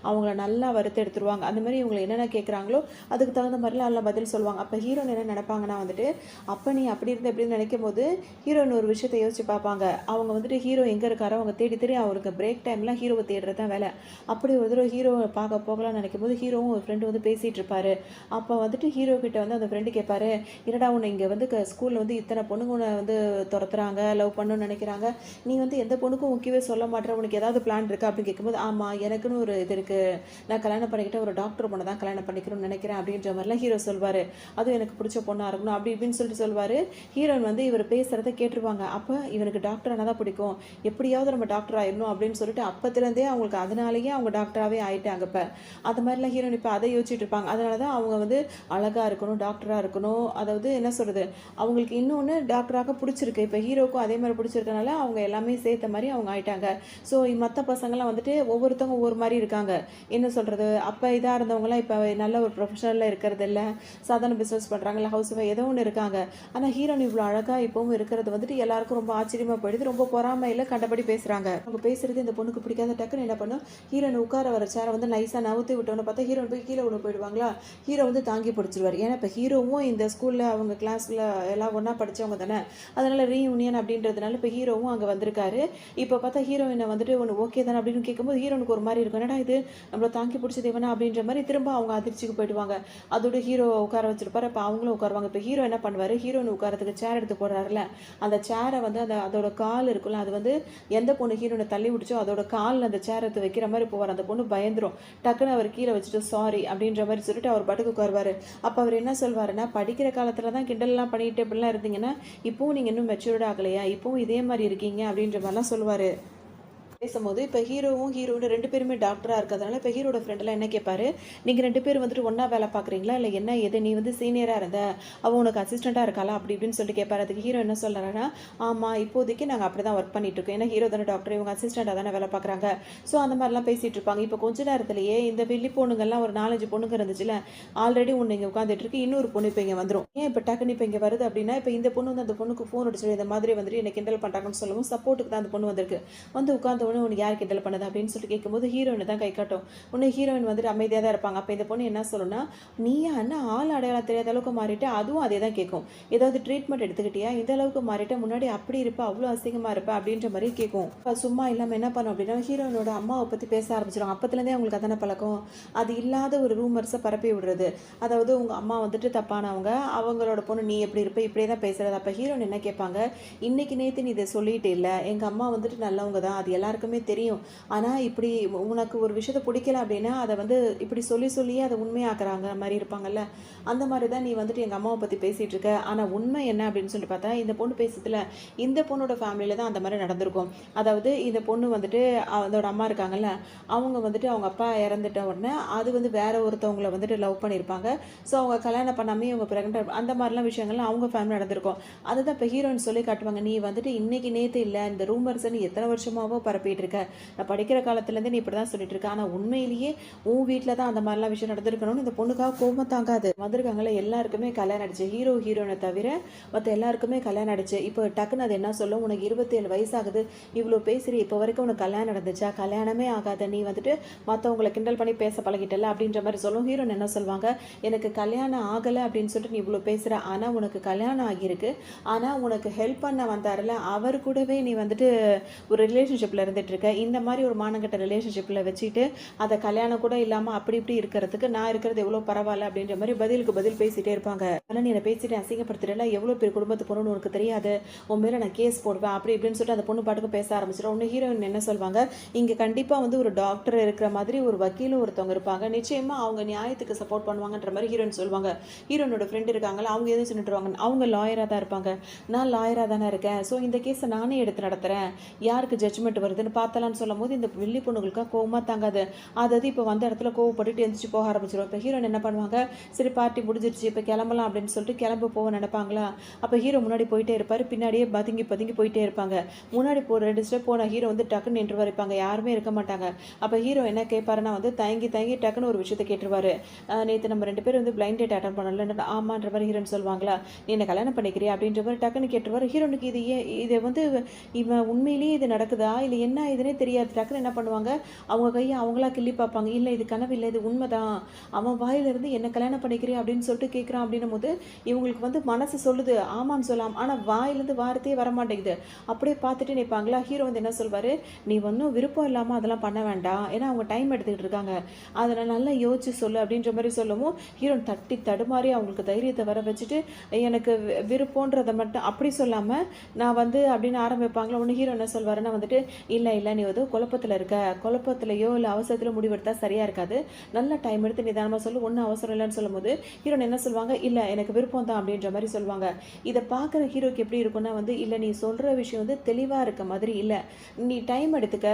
அவங்கள நல்லா வறுத்து எடுத்துருவாங்க. அந்த மாதிரி இவங்க என்னென்ன கேட்குறாங்களோ அதுக்கு தகுந்த மாதிரிலாம் நல்லா பதில் சொல்லுவாங்க. அப்போ ஹீரோன் என்ன நினைப்பாங்கன்னா வந்துட்டு அப்போ நீ அப்படி இருந்து எப்படின்னு நினைக்கும் போது ஹீரோன் ஒரு விஷயத்தை யோசிச்சு பார்ப்பாங்க. அவங்க வந்துட்டு ஹீரோ எங்கே இருக்காரோ அவங்க தேடி அவருக்கு பிரேக் டைம்லாம் ஹீரோவை தேடுறது தான் வேலை. அப்படி ஒரு தடவை ஹீரோவை பார்க்க போகலாம்னு நினைக்கும் போது ஹீரோவும் ஒரு ஃப்ரெண்டு வந்து பேசிகிட்டு இருப்பாரு. அப்போ வந்துட்டு ஹீரோ கிட்ட வந்து அந்த ஃப்ரெண்டு கேட்பாரு, என்னடா உன்னை இங்கே வந்து ஸ்கூலில் வந்து இத்தனை பொண்ணுங்க உன்னை வந்து துரத்துறாங்க, லவ் பண்ணணும்னு நினைக்கிறாங்க, நீ வந்து எந்த பொண்ணுக்கும் முக்கியவே சொல்ல மாட்டேற, உனக்கு ஏதாவது பிளான் இருக்கா அப்படின்னு கேட்கும்போது ஆமாம் எனக்குன்னு ஒரு இது இருக்குது, நான் கல்யாணம் பண்ணிக்கிட்ட ஒரு டாக்டர் பொண்ணை தான் கல்யாணம் பண்ணிக்கணும்னு நினைக்கிறேன் அப்படின்ற மாதிரிலாம் ஹீரோ சொல்வார். அதுவும் எனக்கு பிடிச்ச பொண்ணாக இருக்கணும் அப்படி இப்படின்னு சொல்லிட்டு சொல்வார். ஹீரோயின் வந்து இவர் பேசுகிறத கேட்டுருவாங்க. அப்போ இவனுக்கு டாக்டர் ஆனால் தான் பிடிக்கும், எப்படியாவது நம்ம டாக்டர் ஆயிடணும் அப்படின்னு சொல்லிட்டு அப்பத்துலேருந்தே அவங்களுக்கு அதனாலேயே அவங்க டாக்டராகவே ஆகிட்டாங்க. இப்போ அது மாதிரிலாம் ஹீரோயின் இப்போ அதை யோசிச்சுட்டு இருப்பாங்க. அதனால தான் அவங்க வந்து அழகாக இருக்கணும், டாக்டராக இருக்கணும், அதாவது என்ன சொல்கிறது அவங்களுக்கு இன்னொன்று டாக்டராக பிடிச்சிருக்கு. இப்போ ஹீரோக்கும் அதே மாதிரி பிடிச்சிருக்கனால அவங்க எல்லாமே சேர்த்த மாதிரி அவங்க ஆயிட்டாங்க. ஸோ மற்ற பசங்கள்லாம் வந்துட்டு ஒவ்வொருத்தவங்க ஒவ்வொரு மாதிரி இருக்காங்க. என்ன சொல்கிறது, அப்போ இதாக இருந்தவங்களாம் இப்போ நல்ல ஒரு ப்ரொஃபஷனலில் இருக்கிறது இல்லை, சாதாரண பிஸ்னஸ் பண்ணுறாங்க, இல்லை ஹவுஸ் ஒய்ஃப் ஏதோ ஒன்று இருக்காங்க. ஆனால் ஹீரோன் இவ்வளோ அழகாக இப்போவும் இருக்கிறது வந்துட்டு எல்லாருக்கும் ரொம்ப ஆச்சரியமாக போயிடுது. ரொம்ப பொறாமையில் கண்டபடி பேசுகிறாங்க. அவங்க பேசுகிறது இந்த பொண்ணுக்கு பிடிக்காத. டக்குன்னு என்ன பண்ணும், ஹீரோன் உட்கார வர சேரை வந்து நைஸாக நவுத்தி விட்டோன்னு பார்த்தா ஹீரோன் போய் கீழே விட போயிடுவாங்களா. ஹீரோ வந்து தாங்கி பிடிச்சிருவார். ஏன்னா இப்போ ஹீரோவும் இந்த ஸ்கூலில் அவங்க கிளாஸில் எல்லாம் ஒன்றா படித்தவங்க தானே, அதனால் ரீயூனியன் அப்படின்றதுனால இப்போ ஹீரோவும் அங்கே வந்திருக்காரு. இருப்பார். இப்போ பார்த்தா ஹீரோயினை வந்துட்டு ஒன்று ஓகே தானே அப்படின்னு கேட்கும்போது ஹீரோனுக்கு ஒரு மாதிரி இருக்கும், என்னடா இது நம்மளை தாங்கி பிடிச்சது இவனா அப்படின்ற மாதிரி திரும்ப அவங்க அதிர்ச்சிக்கு போயிடுவாங்க. அதோட ஹீரோ உட்கார வச்சிருப்பாரு. இப்போ அவங்களும் உட்காருவாங்க. இப்போ ஹீரோ என்ன பண்ணுவார், ஹீரோயின் உட்காரத்துக்கு சேர் எடுத்து போடுறாருல, அந்த சேரை வந்து அதோட கால் இருக்குல்ல, அது வந்து எந்த பொண்ணு ஹீரோனை தள்ளி விட்டுச்சோ அதோட காலில் அந்த சேர் எடுத்து வைக்கிற மாதிரி போவார். அந்த பொண்ணு பயந்துரும். டக்குன்னு அவர் கீழே வச்சுட்டு சாரி அப்படின்ற மாதிரி சொல்லிட்டு அவர் பாட்டுக்கு உட்காருவார். அப்போ அவர் என்ன சொல்வாருன்னா, படிக்கிற காலத்தில் தான் கிண்டல்லாம் பண்ணிட்டு இப்படிலாம் இருந்தீங்கன்னா இப்போவும் நீங்கள் இன்னும் மெச்சூர்ட் ஆகலையா, இப்போவும் இதே மாதிரி இருக்கீங்க அப்படின்ற மாதிரிலாம் சொல்லுவார். பேசும்போது இப்போ ஹீரோவும் 2 பேருமே டாக்டராக இருக்கிறதுனால இப்போ ஹீரோட ஃப்ரெண்டெல்லாம் என்ன கேட்பாரு, நீங்கள் 2 பேரும் வந்துட்டு ஒன்றா வேலை பார்க்குறீங்களா இல்லை என்ன எது, நீ வந்து சீனியராக இருந்த அவள் உனக்கு அசிஸ்டண்ட்டாக இருக்காளா அப்படி இப்படின்னு சொல்லிட்டு கேட்பாரு. அதுக்கு ஹீரோ என்ன சொல்கிறாருன்னா, ஆமாம் இப்போதைக்கு நாங்கள் அப்படி தான் ஒர்க் பண்ணிட்டு இருக்கோம், ஏன்னா ஹீரோ தானே டாக்டர், இவங்க அசிஸ்டண்ட்டாக தானே வேலை பார்க்குறாங்க. ஸோ அந்த மாதிரிலாம் பேசிகிட்டு இருப்பாங்க. இப்போ கொஞ்ச நேரத்துலேயே இந்த வெள்ளி பொண்ணுங்கள்லாம் ஒரு 4-5 பொண்ணுங்க இருந்துச்சுல, ஆல்ரெடி ஒன்று இங்கே உட்காந்துட்டு இருக்கு, இன்னொரு பொண்ணு இப்போ இங்கே வந்துடும். ஏன் இப்போ டக்குன்னு இப்போ இங்கே வருது அப்படின்னா, இப்போ இந்த பொண்ணு வந்து அந்த பொண்ணுக்கு ஃபோன் அடிச்சு இந்த மாதிரி வந்துட்டு என்னை கிண்டல் பண்ணுறாங்கன்னு சொல்லவும் சப்போர்ட்டுக்கு தான் அந்த பொண்ணு வந்திருக்கு. வந்து உட்காந்த உடனே உனக்கு யார் கிண்டல் பண்ணது அப்படின்னு சொல்லி கேட்கும்போது ஹீரோயின் தான் கை காட்டும். உன்னை ஹீரோயின் வந்துட்டு அமைதியாக தான் இருப்பாங்க. அப்போ இந்த பொண்ணு என்ன சொல்லுன்னா, நீயா என்ன ஆள் அடையாளம் தெரியாத அளவுக்கு மாறிட்டு, அதுவும் அதே தான் கேட்கும், ஏதாவது ட்ரீட்மெண்ட் எடுத்துக்கிட்டியா, இந்த அளவுக்கு மாறிட்ட, முன்னாடி அப்படி இருப்ப அவ்வளோ அசிங்கமாக இருப்ப அப்படின்ற மாதிரி கேட்கும். சும்மா இல்லாமல் என்ன பண்ணும் அப்படின்னா, ஹீரோயினோட அம்மாவை பற்றி பேச ஆரம்பிச்சிடும். அப்பத்துலேருந்தே அவங்களுக்கு அதான பழக்கம், அது இல்லாத ஒரு ரூமர்ஸை பரப்பி விடுறது. அதாவது உங்கள் அம்மா வந்துட்டு தப்பானவங்க, அவங்களோட பொண்ணு நீ எப்படி இருப்ப இப்படியே தான் பேசுறது. அப்போ ஹீரோயின் என்ன கேட்பாங்க, இன்னைக்கு நேற்று நீ இதை சொல்லிட்டு இல்லை, எங்கள் அம்மா வந்துட்டு நல்லவங்க தான், அது எல்லாருக்குமே தெரியும், ஆனால் இப்படி உனக்கு ஒரு விஷயத்தை பிடிக்கல அப்படின்னா அதை வந்து இப்படி சொல்லியே அதை உண்மையாக்குறாங்க மாதிரி இருப்பாங்கல்ல, அந்த மாதிரி தான் நீ வந்துட்டு எங்கள் அம்மாவை பற்றி பேசிகிட்டு இருக்க. ஆனால் உண்மை என்ன அப்படின்னு சொல்லி பார்த்தா, இந்த பொண்ணு பேசுறதுல இந்த பொண்ணோட ஃபேமிலியில் தான் அந்த மாதிரி நடந்திருக்கும். அதாவது இந்த பொண்ணு வந்துட்டு அதோட அம்மா இருக்காங்கல்ல, அவங்க வந்துட்டு அவங்க அப்பா இறந்துட்ட உடனே அது வந்து வேற ஒருத்தவங்களை வந்துட்டு லவ் பண்ணியிருப்பாங்க. ஸோ அவங்க கல்யாணம் பண்ணாமே அவங்க ப்ரெக்னென்ட், அந்த மாதிரிலாம் விஷயங்கள்லாம் அவங்க ஃபேமிலி நடந்திருக்கும். அதுதான் இப்போ ஹீரோயின் சொல்லி காட்டுவாங்க, நீ வந்துட்டு இன்னைக்கு நேற்று இல்லை, இந்த ரூமர்ஸை நீ எத்தனை வருஷமாவோ பரப்பிட்டு இருக்க, நான் படிக்கிற காலத்துலேருந்து நீ இப்படி தான் சொல்லிட்டு இருக்க, ஆனால் உண்மையிலேயே உன் வீட்டில் தான் அந்த மாதிரிலாம் விஷயம் நடந்திருக்கணும்னு இந்த பொண்ணுக்காக கோபம் தாங்காது. வந்திருக்காங்களே எல்லாருக்குமே கல்யாணம் ஆயிடுச்சு, ஹீரோயினை தவிர மற்ற எல்லாருக்குமே கல்யாணம் ஆயிடுச்சு. இப்போ டக்குன்னு அது என்ன சொல்லும், உனக்கு 27 வயசாகுது, இவ்வளோ பேசுறி, இப்போ வரைக்கும் உனக்கு கல்யாணம் நடந்துச்சா, கல்யாணமே ஆகாத நீ வந்துட்டு மற்றவங்களை கிண்டல் பண்ணி பேச பழகிட்டல அப்படின்ற மாதிரி சொல்லும். ஹீரோயின் என்ன சொல்லுவாங்க, எனக்கு கல்யாணம் ஆகலை அப்படின்னு சொல்லிட்டு நீ இவ்வளோ பேசுகிற, ஆனால் உனக்கு கல்யாணம் ஆகியிருக்கு, ஆனால் உனக்கு ஹெல்ப் பண்ண வந்தார்ல அவர் கூடவே நீ வந்துட்டு ஒரு ரிலேஷன்ஷிப்பில் இருந்துட்டு இருக்க, இந்த மாதிரி ஒரு மானங்கட்ட ரிலேஷன்ஷிப்பில் வச்சுட்டு அதை கல்யாணம் கூட இல்லாமல் அப்படி இப்படி இருக்கிறதுக்கு நான் இருக்கிறது எவ்வளோ பரவாயில்ல அப்படின்ற மாதிரி பதிலுக்கு பதில் பேசிகிட்டே இருப்பாங்க. ஆனால் நீ என்னை பேசிட்டு அசிங்கப்படுத்துறல, எவ்வளோ பேர் குடும்பத்து பொண்ணுன்னு உனக்கு தெரியாது, உன் மேலே நான் கேஸ் போடுவேன் அப்படி இப்படின்னு சொல்லிட்டு அந்த பொண்ணு பாட்டுக்கு பேச ஆரம்பிச்சிடும். ஒன்று ஹீரோயின் என்ன சொல்லுவாங்க, இங்கே கண்டிப்பாக வந்து ஒரு டாக்டர் இருக்கிற மாதிரி ஒரு வக்கீலும் ஒருத்தவங்க இருப்பாங்க, நிச்சயமாக அவங்க நியாயத்துக்கு சப்போர்ட் பண்ணுவாங்கன்ற மாதிரி ஹீரோயின் சொல்லுவாங்க. ஹீரோனோட ஃப்ரெண்ட் இருக்காங்களா, அவங்க எதுவும் சொல்லிட்டுருவாங்க, அவங்க லாயராக தான் இருப்பாங்க, நான் லாயராக தானே இருக்கேன், ஸோ இந்த கேஸை நானே எடுத்து நடத்துகிறேன், யாருக்கு ஜட்ஜ்மெண்ட் வருதுன்னு பார்த்தலான்னு சொல்லும் போது இந்த வெள்ளி பொண்ணுகளுக்காக கோவமாக தாங்காது. அதாவது இப்போ வந்த இடத்துல கோவப்பட்டுட்டு எந்திரிச்சு போக ஆரம்பிச்சிடும். இப்போ ஹீரோயின் என்ன பண்ணுவாங்க, சரி பார்ட்டி முடிஞ்சிருச்சு இப்போ கிளம்பலாம் அப்படின்னு சொல்லிட்டு கிளம்ப போக நினைப்பாங்களா. அப்போ ஹீரோ முன்னாடி போயிட்டே இருப்பார், பின்னாடியே பதுங்கி போயிட்டே இருப்பாங்க. முன்னாடி 2 ஸ்டெப் போன ஹீரோ வந்து டக்குன்னு நின்று வரைப்பாங்க, யாருமே இருக்க மாட்டாங்க. அப்போ ஹீரோ என்ன கேட்பாருன்னா வந்து தயங்கி டக்குன்னு ஒரு விஷயத்தை கேட்டுருவாரு, நேற்று நம்ம 2 பேரும் வந்து பிளைண்ட் டேட் அட்டன் பண்ணல, ஆமான்ற மாதிரி ஹீரோன்னு சொல்லுவாங்களா, நீ என்ன கல்யாணம் பண்ணிக்கிறியா அப்படின்ற மாதிரி டக்குன்னு கேட்டுருவாரு. ஹீரோனுக்கு இதை வந்து இவன் உண்மையிலேயே இது நடக்குதா இல்லை என்ன இதுன்னே தெரியாது. டக்குன்னு என்ன பண்ணுவாங்க, அவங்க கையை அவங்களா கிள்ளி பார்ப்பாங்க, இல்லை இது கனவு இல்லை இது உண்மைதான், அவன் வாயிலிருந்து என்ன கல்யாணம் பண்ணிக்கிறேன் அப்படின்னு சொல்லிட்டு கேட்குறான் அப்படின்னும் போது இவங்களுக்கு வந்து மனசு சொல்லுது ஆமான்னு சொல்லலாம், ஆனால் வாயிலேருந்து வார்த்தையே வரமாட்டேங்குது. அப்படியே பார்த்துட்டு நிற்பாங்களா. ஹீரோ வந்து என்ன சொல்வார், நீ ஒன்றும் விருப்பம் இல்லாமல் அதெல்லாம் பண்ண வேண்டாம், ஏன்னா அவங்க டைம் எடுத்துக்கிட்டு இருக்காங்க, அதை நல்லா யோசிச்சு சொல்லு அப்படின்ற மாதிரி சொல்லவும் ஹீரோ தட்டி தடுமாறி அவங்களுக்கு தைரியத்தை வர வச்சுட்டு எனக்கு விருப்பன்றதை மட்டும் அப்படி சொல்லாமல் நான் வந்து அப்படின்னு ஆரம்பிப்பாங்களா. ஒன்று ஹீரோ என்ன சொல்வாருன்னா வந்துட்டு, இல்லை நீ வந்து குழப்பத்தில் இருக்க, குழப்பத்திலையோ இல்லை அவசரத்தில் முடிவெடுத்தா சரியாக இருக்காது, நல்ல டைம் எடுத்து நிதானமாக சொல்லு, ஒன்றும் அவசரம் இல்லைன்னு சொல்லும் போது ஹீரோன் என்ன சொல்லுவாங்க, இல்லை எனக்கு விருப்பம் தான் அப்படின்ற மாதிரி சொல்லுவாங்க. இதை பார்க்குற ஹீரோக்கு எப்படி இருக்குன்னா வந்து, இல்லை நீ சொல்கிற விஷயம் வந்து தெளிவாக இருக்க மாதிரி இல்லை, நீ டைம் எடுத்துக்க,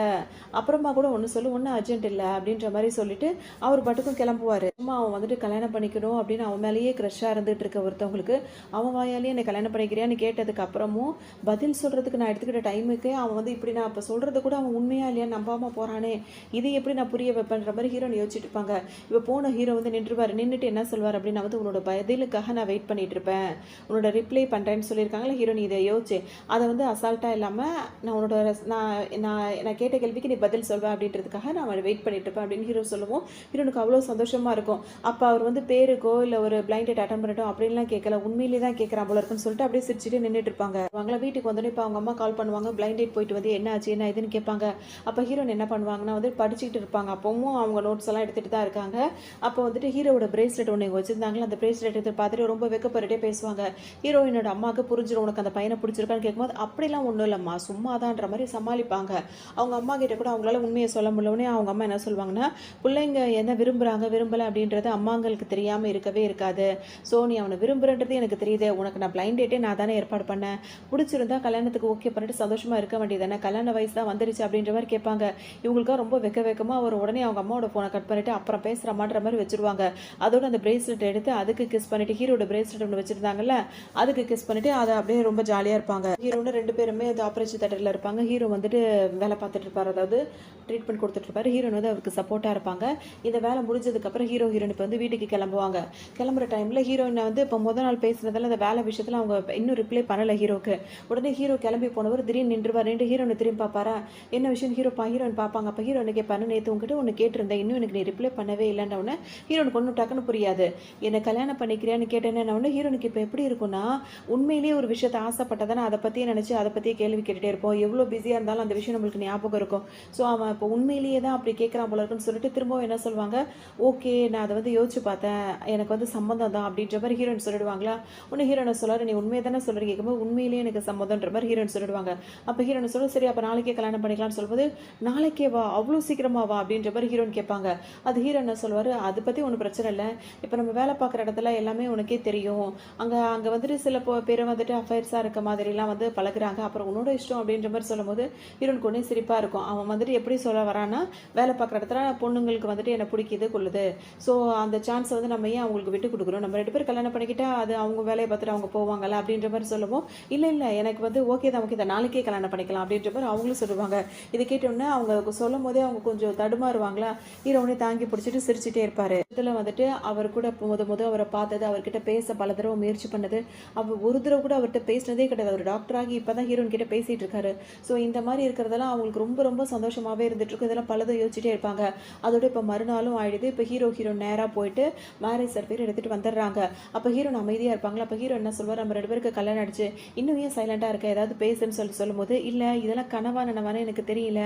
அப்புறமா கூட ஒன்று சொல்லு, ஒன்றும் அர்ஜென்ட் இல்லை அப்படின்ற மாதிரி சொல்லிட்டு அவர் பாட்டுக்கும் கிளம்புவார். அம்மா அவன் வந்துட்டு கல்யாணம் பண்ணிக்கணும் அப்படின்னு அவன் மேலேயே க்ரஷ்ஷாக இருந்துகிட்டு இருக்க ஒருத்தவங்களுக்கு அவன் வாயாலேயே என்னை கல்யாணம் பண்ணிக்கிறியான்னு கேட்டதுக்கு அப்புறமும் பதில் சொல்கிறதுக்கு நான் எடுத்துக்கிட்ட டைமுக்கு அவன் வந்து இப்படி நான் இப்போ சொல்கிறது கூட அவன் உண்மையா இல்லையா நம்பாமல் போகிறானே, இது எப்படி நான் புரிய வைப்பேன்ற மாதிரி ஹீரோயின் யோசிச்சுட்டு இருப்பாங்க. இப்போ போன ஹீரோ வந்து நின்றுவார். நின்றுட்டு என்ன சொல்வார் அப்படின்னா வந்து, உன்னோட பதிலுக்காக நான் வெயிட் பண்ணிட்டு இருப்பேன், உன்னோட ரிப்ளை பண்ணுறேன்னு சொல்லியிருக்காங்களா ஹீரோயின். இதை யோசிச்சு அதை வந்து அசால்ட்டாக இல்லாமல், நான் உன்னோட நான் நான் நான் கேட்ட கேள்விக்கு நீ பதில் சொல்வேன் அப்படின்றதுக்காக நான் வெயிட் பண்ணிட்டு இருப்பேன் அப்படின்னு ஹீரோ சொல்லுவோம். ஹீரோனுக்கு அவ்வளோ சந்தோஷமாக இருக்கும். அப்போ அவர் வந்து பேருக்கோ இல்லை ஒரு பிளைண்ட் டேட் அட்டன் பண்ணிட்டோம் அப்படின்லாம் கேட்கல, உண்மையிலே தான் கேட்குறான் போல இருக்குன்னு சொல்லிட்டு அப்படியே சிரிச்சுட்டு நின்றுட்டு இருப்பாங்க. அவங்கள வீட்டுக்கு வந்தோடனே இப்போ அவங்க அம்மா கால் பண்ணுவாங்க, பிளைண்ட் டேட் போயிட்டு வந்து என்ன ஆச்சு என்ன இதுன்னு கேட்பாங்க. அப்போ ஹீரோன் என்ன பண்ணுவாங்கன்னா வந்து படிச்சுக்கிட்டு இருப்பாங்க. அப்பவும் அவங்க நோட்ஸ் எல்லாம் எடுத்துகிட்டு தான் இருக்காங்க. அப்போ வந்துட்டு ஹீரோட பிரேஸ்லெட் ஒன்று வச்சிருந்தாங்களா, அந்த பிரேஸ்லெட் எடுத்து பார்த்துட்டு ரொம்ப வெக்கப்பட்டுட்டே பேசுவாங்க. ஹீரோயினோட அம்மாவுக்கு புரிஞ்சிடும் உனக்கு அந்த பையனை பிடிச்சிருக்கான்னு கேட்கும்போது, அப்படிலாம் ஒன்றும் இல்லைம்மா சும்மாதான்ற மாதிரி சமாளிப்பாங்க. அவங்க அம்மா கிட்ட கூட அவங்களால உண்மையை சொல்ல முடியலனே அவங்க அம்மா என்ன சொல்லுவாங்கன்னா, பிள்ளைங்க என்ன விரும்புகிறாங்க விரும்பலை அப்படின்றது அம்மாங்களுக்கு தெரியாமல் இருக்கவே இருக்காது. ஸோ நீ அவனை விரும்புகிறன்றது எனக்கு தெரியுது, உனக்கு நான் பிளைண்ட் டேட்டே நான் தானே ஏற்பாடு பண்ணேன், பிடிச்சிருந்தா கல்யாணத்துக்கு ஓகே பண்ணிட்டு சந்தோஷமாக இருக்க வேண்டியதானே, கல்யாண வயசு தான் வந்துருச்சு அப்படின்ற மாதிரி கேட்பாங்க. இவங்களுக்காக ரொம்ப வெக்கமாக அவர் உடனே அவங்க அம்மாவோட ஃபோனை கட் பண்ணிவிட்டு அப்புறம் பேசுகிறமான்ற மாதிரி வச்சுருவாங்க. அதோட அந்த பிரேஸ்லெட் எடுத்து அதுக்கு கிஸ் பண்ணிவிட்டு, ஹீரோட பிரேஸ்லெட் ஒன்று வச்சுருந்தாங்கல்ல அதுக்கு கிஸ் பண்ணிவிட்டு அதை அப்படியே ரொம்ப ஜாலியாக இருப்பாங்க. ஹீரோன்னு 2 பேருமே அது ஆப்ரேஷன் தேட்டரில் இருப்பாங்க. ஹீரோ வந்துட்டு வேலை பார்த்துட்டு இருப்பார், அதாவது ட்ரீட்மெண்ட் கொடுத்துட்டு இருப்பாரு. ஹீரோன் வந்து அவருக்கு சப்போர்ட்டாக இருப்பாங்க. இந்த வேலை முடிஞ்சதுக்கப்புறம் ஹீரோயின் இப்போ வந்து வீட்டுக்கு கிளம்புவாங்க. கிளம்புற டைமில் ஹீரோயினை வந்து இப்போ முதல் நாள் பேசுனதால அந்த வேலை விஷயத்தில் அவங்க இன்னும் ரிப்ளை பண்ணலை ஹீரோக்கு. உடனே ஹீரோ கிளம்பி போனவர் திடீர்னு நின்றுவார். ஹீரோனை திரும்பி பார்ப்பாரா, என்ன விஷயம் ஹீரோயின் பார்ப்பாங்க. அப்போ ஹீரோனை கேட்பாரு, நேற்று உங்ககிட்ட ஒன்று கேட்டிருந்தேன், இன்னும் எனக்கு நீ ரிப்ளை பண்ணவே இல்லைன்றவுடனே ஹீரோனுக்கு ஒன்றும் டக்குன்னு புரியாது. என்னை கல்யாணம் பண்ணிக்கிறியான்னு கேட்டேன்னு ஹீரோனுக்கு இப்போ எப்படி இருக்குன்னா, உண்மையிலேயே ஒரு விஷயத்தை ஆசைப்பட்டதானே அதை பற்றியே நினச்சி அதை பற்றியே கேள்வி கேட்டுகிட்டே இருப்போம். எவ்வளோ பிஸியாக இருந்தாலும் அந்த விஷயம் நம்மளுக்கு ஞாபகம் இருக்கும். ஸோ அவன் இப்போ உண்மையிலேயே தான் அப்படி கேட்குறான் போல இருக்குன்னு சொல்லிட்டு திரும்பவும் என்ன சொல்லுவாங்க, ஓகே நான் அதை வந்து யோசிச்சு பார்த்தேன், எனக்கு வந்து சம்மந்தம் தான் அப்படின்ற மாதிரி ஹீரோயின் சொல்லிடுவாங்களா. ஒன்று ஹீரோனை சொல்லாரு, நீ உண்மையை தானே சொல்கிற கேட்கும்போது, உண்மையிலேயே எனக்கு சம்மதன்ற மாதிரி ஹீரோயின் சொல்லிடுவாங்க. அப்போ ஹீரோயின் சொல்ல, சரி அப்போ நாளைக்கே கல்யாணம் பண்ணிக்கலாம்னு சொல்லும்போது, நாளைக்கே வா அவ்வளோ சீக்கிரமா வா அப்படின்ற மாதிரி ஹீரோயின் கேட்பாங்க. அது ஹீரோ என்ன சொல்லுவார், அதை பற்றி ஒன்றும் பிரச்சனை இல்லை, இப்போ நம்ம வேலை பார்க்குற இடத்துல எல்லாமே உனக்கே தெரியும், அங்கே வந்துட்டு சில பேர் வந்துட்டு அஃபேர்ஸாக இருக்க மாதிரிலாம் வந்து பழகுறாங்க, அப்புறம் உன்னோட இஷ்டம் அப்படின்ற மாதிரி சொல்லும்போது ஹீரோனுக்கு ஒன்றே சிரிப்பாக இருக்கும். அவன் வந்துட்டு எப்படி சொல்ல வரான்னா, வேலை பார்க்குற இடத்துல பொண்ணுங்களுக்கு வந்துட்டு என்ன பிடிக்குது கொள்ளுது, ஸோ அந்த சான்ஸை வந்து நம்ம ஏன் அவங்களுக்கு விட்டு கொடுக்குறோம், நம்ம 2 பேர் கல்யாணம் பண்ணிக்கிட்டா அது அவங்க வேலையை பார்த்துட்டு அவங்க போவாங்கல்ல அப்படின்ற மாதிரி சொல்லுவோம். இல்லை எனக்கு வந்து ஓகே தான் நாளைக்கே கல்யாணம் பண்ணிக்கலாம் அப்படின்ற மாதிரி அவங்களும் சொல்லுவாங்க. இதை கேட்டோன்னே அவங்க சொல்லும் போதே அவங்க கொஞ்சம் தடுமாறுவாங்களா. ஹீரோனே தாங்கி பிடிச்சிட்டு சிரிச்சுட்டே இருப்பார். இதில் வந்துட்டு அவர் கூட முத அவரை பார்த்தது, அவர்கிட்ட பேச பல தடவை முயற்சி பண்ணது, அவர் ஒரு தடவை கூட அவர்கிட்ட பேசினதே கிடையாது. அவர் டாக்டராகி இப்போ தான் ஹீரோன் கிட்ட பேசிகிட்டு இருக்காரு. ஸோ இந்த மாதிரி இருக்கிறதெல்லாம் அவங்களுக்கு ரொம்ப ரொம்ப சந்தோஷமாகவே இருந்துகிட்ருக்கு. இதெல்லாம் பலதை யோசிச்சுட்டே இருப்பாங்க. அதோட இப்போ மறுநாளும் ஆயிடுது. இப்போ ஹீரோ நேராக போயிட்டு மேரேஜ் சர்டிஃபிகேட் எடுத்துகிட்டு வந்துடுறாங்க. அப்போ ஹீரோன் அமைதியாக இருப்பாங்களா. அப்போ ஹீரோ என்ன சொல்வார், நம்ம 2 பேருக்கு கல்யாணம் ஆயிடுச்சு, இன்னும் ஏன் சைலண்டாக இருக்க, ஏதாவது பேசுன்னு சொல்லும்போது, இல்லை இதெல்லாம் கனவா நனவானு எனக்கு தெரியல,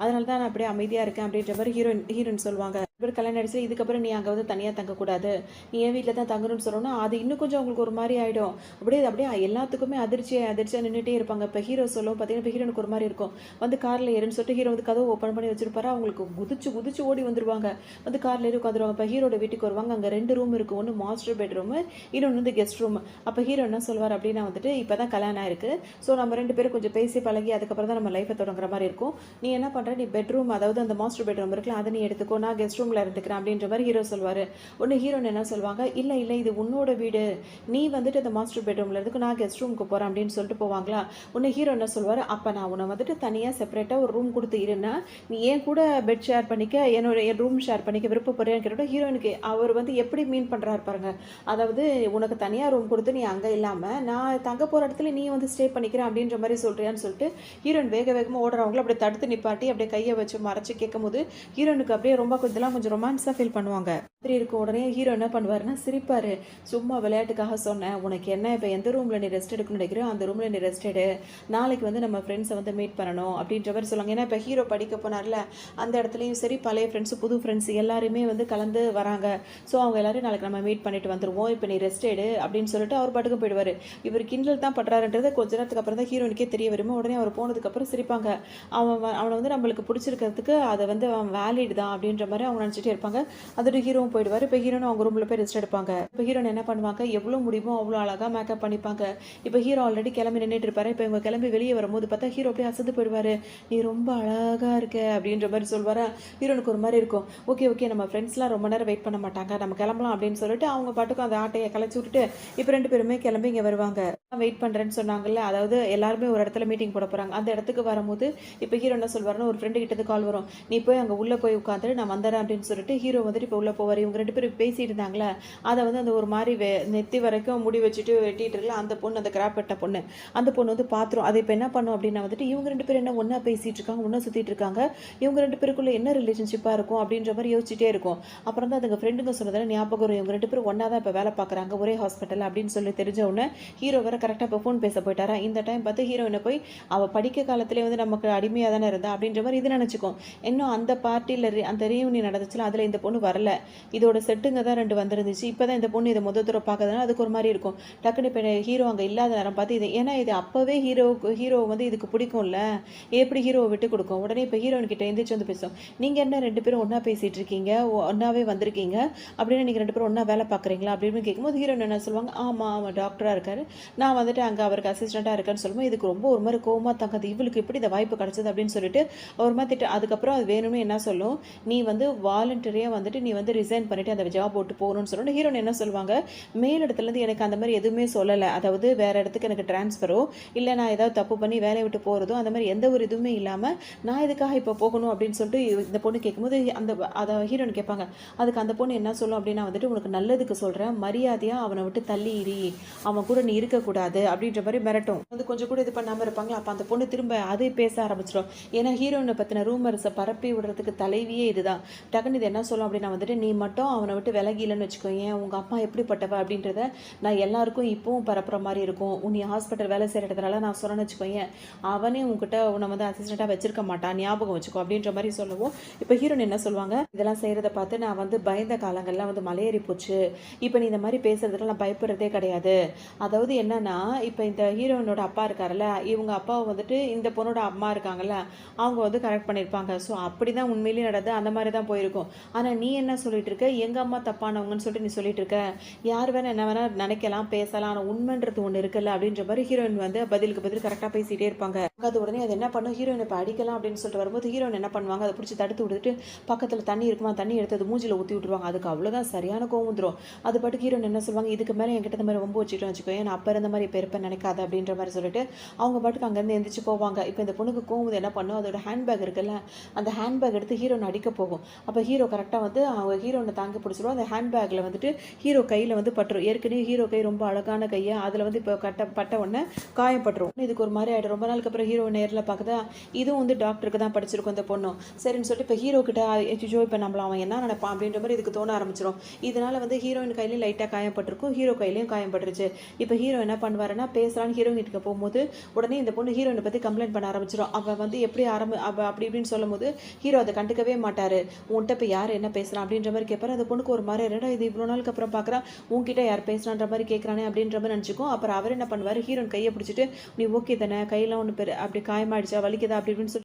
அதனால தான் நான் அப்படியே அமைதியாக இருக்கேன் அப்படின்ற மாதிரி ஹீரோயின் சொல்லுவாங்க. பேர் கல்யாணம் ஆயிடுச்சு, இதுக்கப்புறம் நீ அங்கே வந்து தனியாக தங்கக்கூடாது, நீ என் வீட்டில் தான் தங்கணும்னு சொல்லணும்னா அது இன்னும் கொஞ்சம் அவங்களுக்கு ஒரு மாதிரி ஆகிடும். அப்படியே எல்லாத்துக்குமே அதிர்ச்சியாக நின்றுட்டே இருப்பாங்க. இப்போ ஹீரோ சொல்லும் பார்த்தீங்கன்னா, இப்போ ஹீரோனுக்கு ஒரு மாதிரி இருக்கும். வந்து காரில் ஏறுன்னு சொல்லிட்டு ஹீரோ வந்து கதவு ஓப்பன் பண்ணி வச்சிருப்பாரு. அவங்களுக்கு குதிச்சு ஓடி வந்துருவாங்க. வந்து காரில் ஏறி உட்காந்துருவாங்க. இப்போ ஹீரோட வீட்டுக்கு வருவாங்க. அங்கே 2 ரூம் இருக்குது. ஒன்று மாஸ்டர் பெட்ரூமு, இன்னொன்று வந்து கெஸ்ட் ரூம். அப்போ ஹீரோ என்ன சொல்வார் அப்படின்னா வந்துட்டு, இப்போ தான் கல்யாணம் ஆயிருக்கு, ஸோ நம்ம 2 பேரும் கொஞ்சம் பேசி பழகி அதுக்கப்புறம் தான் நம்ம லைஃப்பை தொடங்குற மாதிரி இருக்கும். நீ என்ன பண்ணுற, நீ பெட்ரூம் அதாவது அந்த மாஸ்டர் பெட்ரூம் இருக்குல்ல அதை நீ எடுத்துக்கோ, நான் கெஸ்ட் ரூமில் இருந்துக்கிறேன் அப்படின்ற மாதிரி ஹீரோ சொல்வார். ஒன்று ஹீரோன் என்ன சொல்லுவாங்க, இல்லை இது உன்னோட வீடு, நீ வந்துட்டு அந்த மாஸ்டர் பெட்ரூமில் இருக்கு, நான் கெஸ்ட் ரூமுக்கு போகிறேன் அப்படின்னு சொல்லிட்டு போவாங்களா. ஒன்று ஹீரோ என்ன சொல்வார், அப்போ நான் உன்னை வந்துட்டு தனியாக செப்பரேட்டாக ஒரு ரூம் கொடுத்து இருன்னா, நீ ஏன் கூட பெட் ஷேர் பண்ணிக்க, என் ரூம் ஷேர் பண்ணிக்க விருப்பப்படுறேன்னு கேட்டோம். ஹீரோனுக்கு அவர் வந்து எப்படி மீன் பண்ணுறாரு பாருங்க, அதாவது உனக்கு தனியாக ரூம் கொடுத்து நீ அங்கே இல்லாமல் நான் தங்க போகிற இடத்துல நீ வந்து ஸ்டே பண்ணிக்கிறேன் அப்படின்ற மாதிரி சொல்கிறியான்னு சொல்லிட்டு ஹீரோயின் வேகமாக ஓடுறவங்கள அப்படியே தடுத்து நிப்பாட்டி அப்படியே கையை வச்சு மறைச்சி கேட்கும்போது ஹீரோனுக்கு அப்படியே ரொம்ப கொஞ்சம் ரொமான்ஸாக ஃபீல் பண்ணுவாங்க. அப்படி இருக்கும். உடனே ஹீரோ என்ன பண்ணுவாருன்னா சிரிப்பார். சும்மா விளையாட்டுக்காக சொன்னேன், உனக்கு என்ன இப்போ எந்த ரூமில் நீ ரெஸ்ட் எடுக்கணும்னு நினைக்கிறோம் அந்த ரூமில் நீ ரெஸ்ட் எடு, நாளைக்கு வந்து நம்ம ஃப்ரெண்ட்ஸை வந்து மீட் பண்ணணும் அப்படின்ற மாதிரி சொல்லுவாங்க. ஏன்னா இப்போ ஹீரோ படிக்க போனார்ல அந்த இடத்துலையும் சரி, பழைய ஃப்ரெண்ட்ஸு புது ஃப்ரெண்ட்ஸ் எல்லாருமே வந்து கலந்து வராங்க. ஸோ அவங்க எல்லாரும் நாளைக்கு நம்ம மீட் பண்ணிட்டு வந்துடுவோம், இப்போ நீ ரெஸ்ட் எடு அப்படின்னு சொல்லிட்டு அவர் பாட்டுக்கும் போயிடுவார். இவர் கிண்டல் தான் பண்ணுறாருன்றது கொஞ்ச நேரத்துக்கு அப்புறம் தான் ஹீரோனுக்கே தெரிய வருமோ. உடனே அவர் போனதுக்கப்புறம் சிரிப்பாங்க. அவனை வந்து நம்மளுக்கு பிடிச்சிருக்கிறதுக்கு அதை வந்து அவன் வேலிட் தான் அப்படின்ற மாதிரி அவங்க நினச்சிட்டே இருப்பாங்க. அதோட ஹீரோவும் ஹீரோவும் போயிடுவார். இப்போ ஹீரோனும் அவங்க ரூமில் போய் ரெஸ்ட் எடுப்பாங்க. இப்போ ஹீரோன் என்ன பண்ணுவாங்க, எவ்வளோ முடியுமோ அவ்வளோ அழகாக மேக்கப் பண்ணிப்பாங்க. இப்போ ஹீரோ ஆல்ரெடி கிளம்பி நின்றுட்டு இருப்பாரு. இப்போ இவங்க கிளம்பி வெளியே வரும்போது பார்த்தா ஹீரோ அப்படியே அசந்து போயிடுவார். நீ ரொம்ப அழகாக இருக்க அப்படின்ற மாதிரி சொல்வாரா. ஹீரோனுக்கு ஒரு மாதிரி இருக்கும். ஓகே ஓகே, நம்ம ஃப்ரெண்ட்ஸ்லாம் ரொம்ப நேரம் வெயிட் பண்ண மாட்டாங்க, நம்ம கிளம்பலாம் அப்படின்னு சொல்லிட்டு அவங்க பாட்டுக்கும் அந்த ஆட்டையை கலைச்சி விட்டுட்டு இப்போ 2 பேருமே கிளம்பி இங்கே வருவாங்க. வெயிட் பண்ணுறேன்னு சொன்னாங்கல்ல, அதாவது எல்லாருமே ஒரு இடத்துல மீட்டிங் போட போகிறாங்க. அந்த இடத்துக்கு வரும்போது இப்போ ஹீரோ என்ன சொல்வாருன்னா, ஒரு ஃப்ரெண்டு கிட்ட கால் வரும். நீ போய் அங்கே உள்ளே போய் உட்காந்து நான் வந்துடுறேன் அப்படின்னு சொல்லிட்டு ஹீரோ வந்துட்டு இப்போ உள்ளே போவார். இவங்க 2 பேரும் பேசிட்டு இருந்தாங்களே, அதை வந்து அந்த ஒரு மாதிரி நெத்தி வரைக்கும் முடி வச்சுட்டு வெட்டிட்டு இருக்கல அந்த பொண்ணு, அந்த கிராப் வெட்ட பொண்ணு, அந்த பொண்ணு வந்து பாத்துரும். அதை இப்போ என்ன பண்ணும் அப்படின்னா வந்துட்டு இவங்க 2 பேரும் என்ன ஒன்றா பேசிட்டு இருக்காங்க, ஒன்றா சுற்றிட்டு இருக்காங்க, இவங்க 2 பேருக்குள்ள என்ன ரிலேஷன்ஷிப்பாக இருக்கும் அப்படின்ற மாதிரி யோசிச்சுட்டே இருக்கும். அப்புறம் தான் அதுங்க ஃப்ரெண்டுங்க சொன்னதால ஞாபகம் வரும், இவங்க 2 பேரும் ஒன்றா தான் இப்போ வேலை பார்க்குறாங்க ஒரே ஹாஸ்பிட்டல் அப்படின்னு சொல்லி தெரிஞ்ச உடனே ஹீரோ வேற கரெக்டாக இப்போ ஃபோன் பேச போயிட்டாரா. இந்த டைம் பார்த்து ஹீரோயினை போய் அவள் படிக்க காலத்திலே வந்து நமக்கு அடிமையாக தானே இருந்தா அப்படின்ற மாதிரி இது நினச்சிக்கும். இன்னும் அந்த பார்ட்டியில் அந்த ரீயூனியன் நடந்துச்சுல, அதில் இந்த பொண்ணு வரல, இதோட செட்டுங்க தான் 2 வந்துருந்துச்சு. இப்போ தான் இந்த பொண்ணு இதை முதல் தூரம் பார்க்கறதுனால அதுக்கு ஒரு மாதிரி இருக்கும். டக்குன்னு இப்போ ஹீரோ அங்கே இல்லாத நேரம் பார்த்து இது, ஏன்னா இது அப்போவே ஹீரோ வந்து இதுக்கு பிடிக்கும்ல, எப்படி ஹீரோவை விட்டு கொடுக்கும். உடனே இப்போ ஹீரோயின் கிட்ட எந்திரிச்சு வந்து பேசும். நீங்கள் என்ன 2 பேரும் ஒன்றா பேசிகிட்டு இருக்கீங்க, ஒன்றாவே வந்திருக்கீங்க அப்படின்னு, நீங்கள் 2 பேரும் ஒன்றா வேலை பார்க்குறீங்களா அப்படின்னு கேட்கும்போது ஹீரோயின் என்ன சொல்லுவாங்க, ஆமாம் அவன் டாக்டராக இருக்காரு, நான் வந்துட்டு அங்கே அவருக்கு அசிஸ்டண்ட்டாக இருக்கேன்னு சொல்லும்போது இதுக்கு ரொம்ப ஒரு மாதிரி கோவமாக தங்காது, இவளுக்கு எப்படி இந்த வாய்ப்பு கிடச்சது அப்படின்னு சொல்லிட்டு ஒரு மாதிரி திட்டு. அதுக்கப்புறம் அது வேணும்னு என்ன சொல்லும், நீ வந்து வாலண்டரியாக வந்துட்டு நீ வந்து ரிசைன் பண்ணிவிட்டு அந்த ஜாப் போட்டு போகணும்னு சொல்லணும். ஹீரோயின் என்ன சொல்லுவாங்க, மேல் இடத்துலேருந்து எனக்கு அந்த மாதிரி எதுவுமே சொல்லலை, அதாவது வேறு இடத்துக்கு எனக்கு ட்ரான்ஸ்ஃபரோ இல்லை நான் ஏதாவது தப்பு பண்ணி வேலையை விட்டு போகிறதோ அந்த மாதிரி எந்த ஒரு இதுவுமே இல்லாமல் நான் இதுக்காக இப்போ போகணும் அப்படின்னு சொல்லிட்டு இந்த பொண்ணு கேட்கும்போது அதை ஹீரோயின் கேட்பாங்க. அதுக்கு அந்த பொண்ணு என்ன சொல்லும் அப்படின்னா வந்துட்டு, உனக்கு நல்லதுக்கு சொல்கிறேன், மரியாதையாக அவனை விட்டு தள்ளிடி, அவன் கூட நீ இருக்கக்கூடாது அப்படின்ற மாதிரி மிரட்டும். வந்து கொஞ்சம் கூட இது பண்ணாமல் இருப்பாங்களா. அப்போ அந்த பொண்ணு திரும்ப அதை பேச ஆரம்பிச்சிடும். ஏன்னா ஹீரோயினை பற்றின ரூமர்ஸை பரப்பி விடுறதுக்கு தலைவியே இதுதான். டக்குன்னு இது என்ன சொல்லும் அப்படின்னா வந்துட்டு, நீ மட்டும் அவனை விட்டு விலகிலன்னு வச்சுக்கோங்க, உங்கள் அம்மா எப்படிப்பட்டவ அப்படின்றத நான் எல்லாருக்கும் இப்பவும் பரப்புற மாதிரி இருக்கும். நீ ஹாஸ்பிட்டல் வேலை செய்கிற இடத்துல நான் சொன்னேன்னு வச்சுக்கோங்க, அவனே உங்ககிட்ட உன்னை வந்து அசிஸ்டண்ட்டாக வச்சிருக்க மாட்டான், ஞாபகம் வச்சுக்கோ அப்படின்ற மாதிரி சொல்லவும் இப்போ ஹீரோயின் என்ன சொல்லுவாங்க, இதெல்லாம் செய்கிறத பார்த்து நான் வந்து பயந்த காலங்கள்லாம் வந்து மலையேறி போச்சு, இப்போ நீ இந்த மாதிரி பேசுறதுக்கு நான் பயப்படுறதே கிடையாது. அதாவது என்னன்னா, இப்போ இந்த ஹீரோயினோட அப்பா இருக்காருல்ல, இவங்க அப்பாவை வந்துட்டு இந்த பொண்ணோட அம்மா இருக்காங்கல்ல, அவங்க வந்து கரெக்ட் பண்ணியிருப்பாங்க. ஸோ அப்படி தான் உண்மையிலேயே நடந்து அந்த மாதிரி தான் போயிருக்கும். ஆனால் நீ என்ன சொல்லிட்டு இருக்க, எங்கள் அம்மா தப்பானவங்கன்னு சொல்லிட்டு நீ சொல்லிட்டு இருக்க, யார் வேணா என்ன வேணா நினைக்கலாம் பேசலாம், ஆனால் உண்மைன்றது ஒன்று இருக்குல்ல அப்படின்ற மாதிரி ஹீரோயின் வந்து பதிலுக்கு பதில் கரெக்டாக பேசிகிட்டே இருப்பாங்க. அது உடனே அது என்ன பண்ணும், ஹீரோயின் இப்போ அடிக்கலாம் அப்படின்னு சொல்லிட்டு வரும்போது ஹீரோயின் என்ன பண்ணுவாங்க, அதை பிடிச்சி தடுத்து விட்டுட்டு பக்கத்தில் தண்ணி இருக்குமா, தண்ணி எடுத்து அது மூஞ்சில் ஊற்றி விட்டுருவாங்க. அதுக்கு அவ்வளோதான் சரியான கோவம் வந்துடும். அது பாட்டுக்கு ஹீரோயின் என்ன சொல்லுவாங்க, இதுக்கு மேலே என்கிட்ட இந்த மாதிரி ரொம்ப வச்சுட்டு வச்சுக்கோ, நான் அப்போ இருந்த மாதிரி இப்போ இருப்பேன் நினைக்காத அப்படின்ற மாதிரி சொல்லிட்டு அவங்க பாட்டுக்கு அங்கேருந்து எந்திரிச்சு போவாங்க. இப்போ இந்த பொண்ணுக்கு கோவம் என்ன பண்ணும், அதோட ஹேண்ட்பேக் இருக்குல்ல, அந்த ஹேண்ட்பேக் எடுத்து ஹீரோனை அடிக்க போகும். அப்போ ஹீரோ கரெக்டாக வந்து அவங்க ஹீரோனை தாங்கி பிடிச்சிருவோம். அந்த ஹேண்ட்பேக்கில் வந்துட்டு ஹீரோ கையில் வந்து பட்டுரும். ஏற்கனவே ஹீரோ கை ரொம்ப அழகான கையை, அதில் வந்து இப்போ பட்ட உடனே காயப்பட்டுரும். இதுக்கு ஒரு மாதிரி ஆகிடும். ரொம்ப நாளுக்கு அப்புறம் ஹீரோ நேரில் பார்க்குதா, இதுவும் வந்து டாக்டருக்கு தான் படிச்சிருக்கும் இந்த பொண்ணும். சரின்னு சொல்லிட்டு இப்போ ஹீரோ கிட்ட ஐயோ இப்போ நம்மள அவன் என்ன நினைப்பான் அப்படின்ற மாதிரி இதுக்கு தோண ஆரம்பிச்சிடும். இதனால வந்து ஹீரோயின் கையிலையும் லைட்டாக காயப்பட்டிருக்கும், ஹீரோ கையிலையும் காயப்பட்டுருச்சு. இப்போ ஹீரோ என்ன பண்ணுவாருன்னா, பேசலான்னு ஹீரோயின் கிட்ட போகும்போது உடனே இந்த பொண்ணு ஹீரோயினை பற்றி கம்ப்ளைண்ட் பண்ண ஆரம்பிச்சிடும். அவள் வந்து எப்படி அப்படி இப்படின்னு சொல்லும் போது ஹீரோ அதை கண்டுக்கவே மாட்டார். உன்கிட்ட இப்போ யார் என்ன பேசுகிறான் அப்படின்ற மாதிரி கேட்பாரு. அந்த பொண்ணுக்கு ஒரு மாதிரி என்னடா இது இவ்வளோ நாளுக்கு அப்புறம் பார்க்குறான், உன்கிட்ட யார் பேசுகிறான்ற மாதிரி கேட்குறானே அப்படின்ற மாதிரி நினச்சிக்கும். அப்புறம் அவர் என்ன பண்ணுவார், ஹீரோயின் கையை பிடிச்சிட்டு, நீ ஓகே தானே, கையெல்லாம் ஒன்று அப்படி காயமாயிடுச்சா, வலிக்குதா அப்படி இப்படின்னு சொல்லி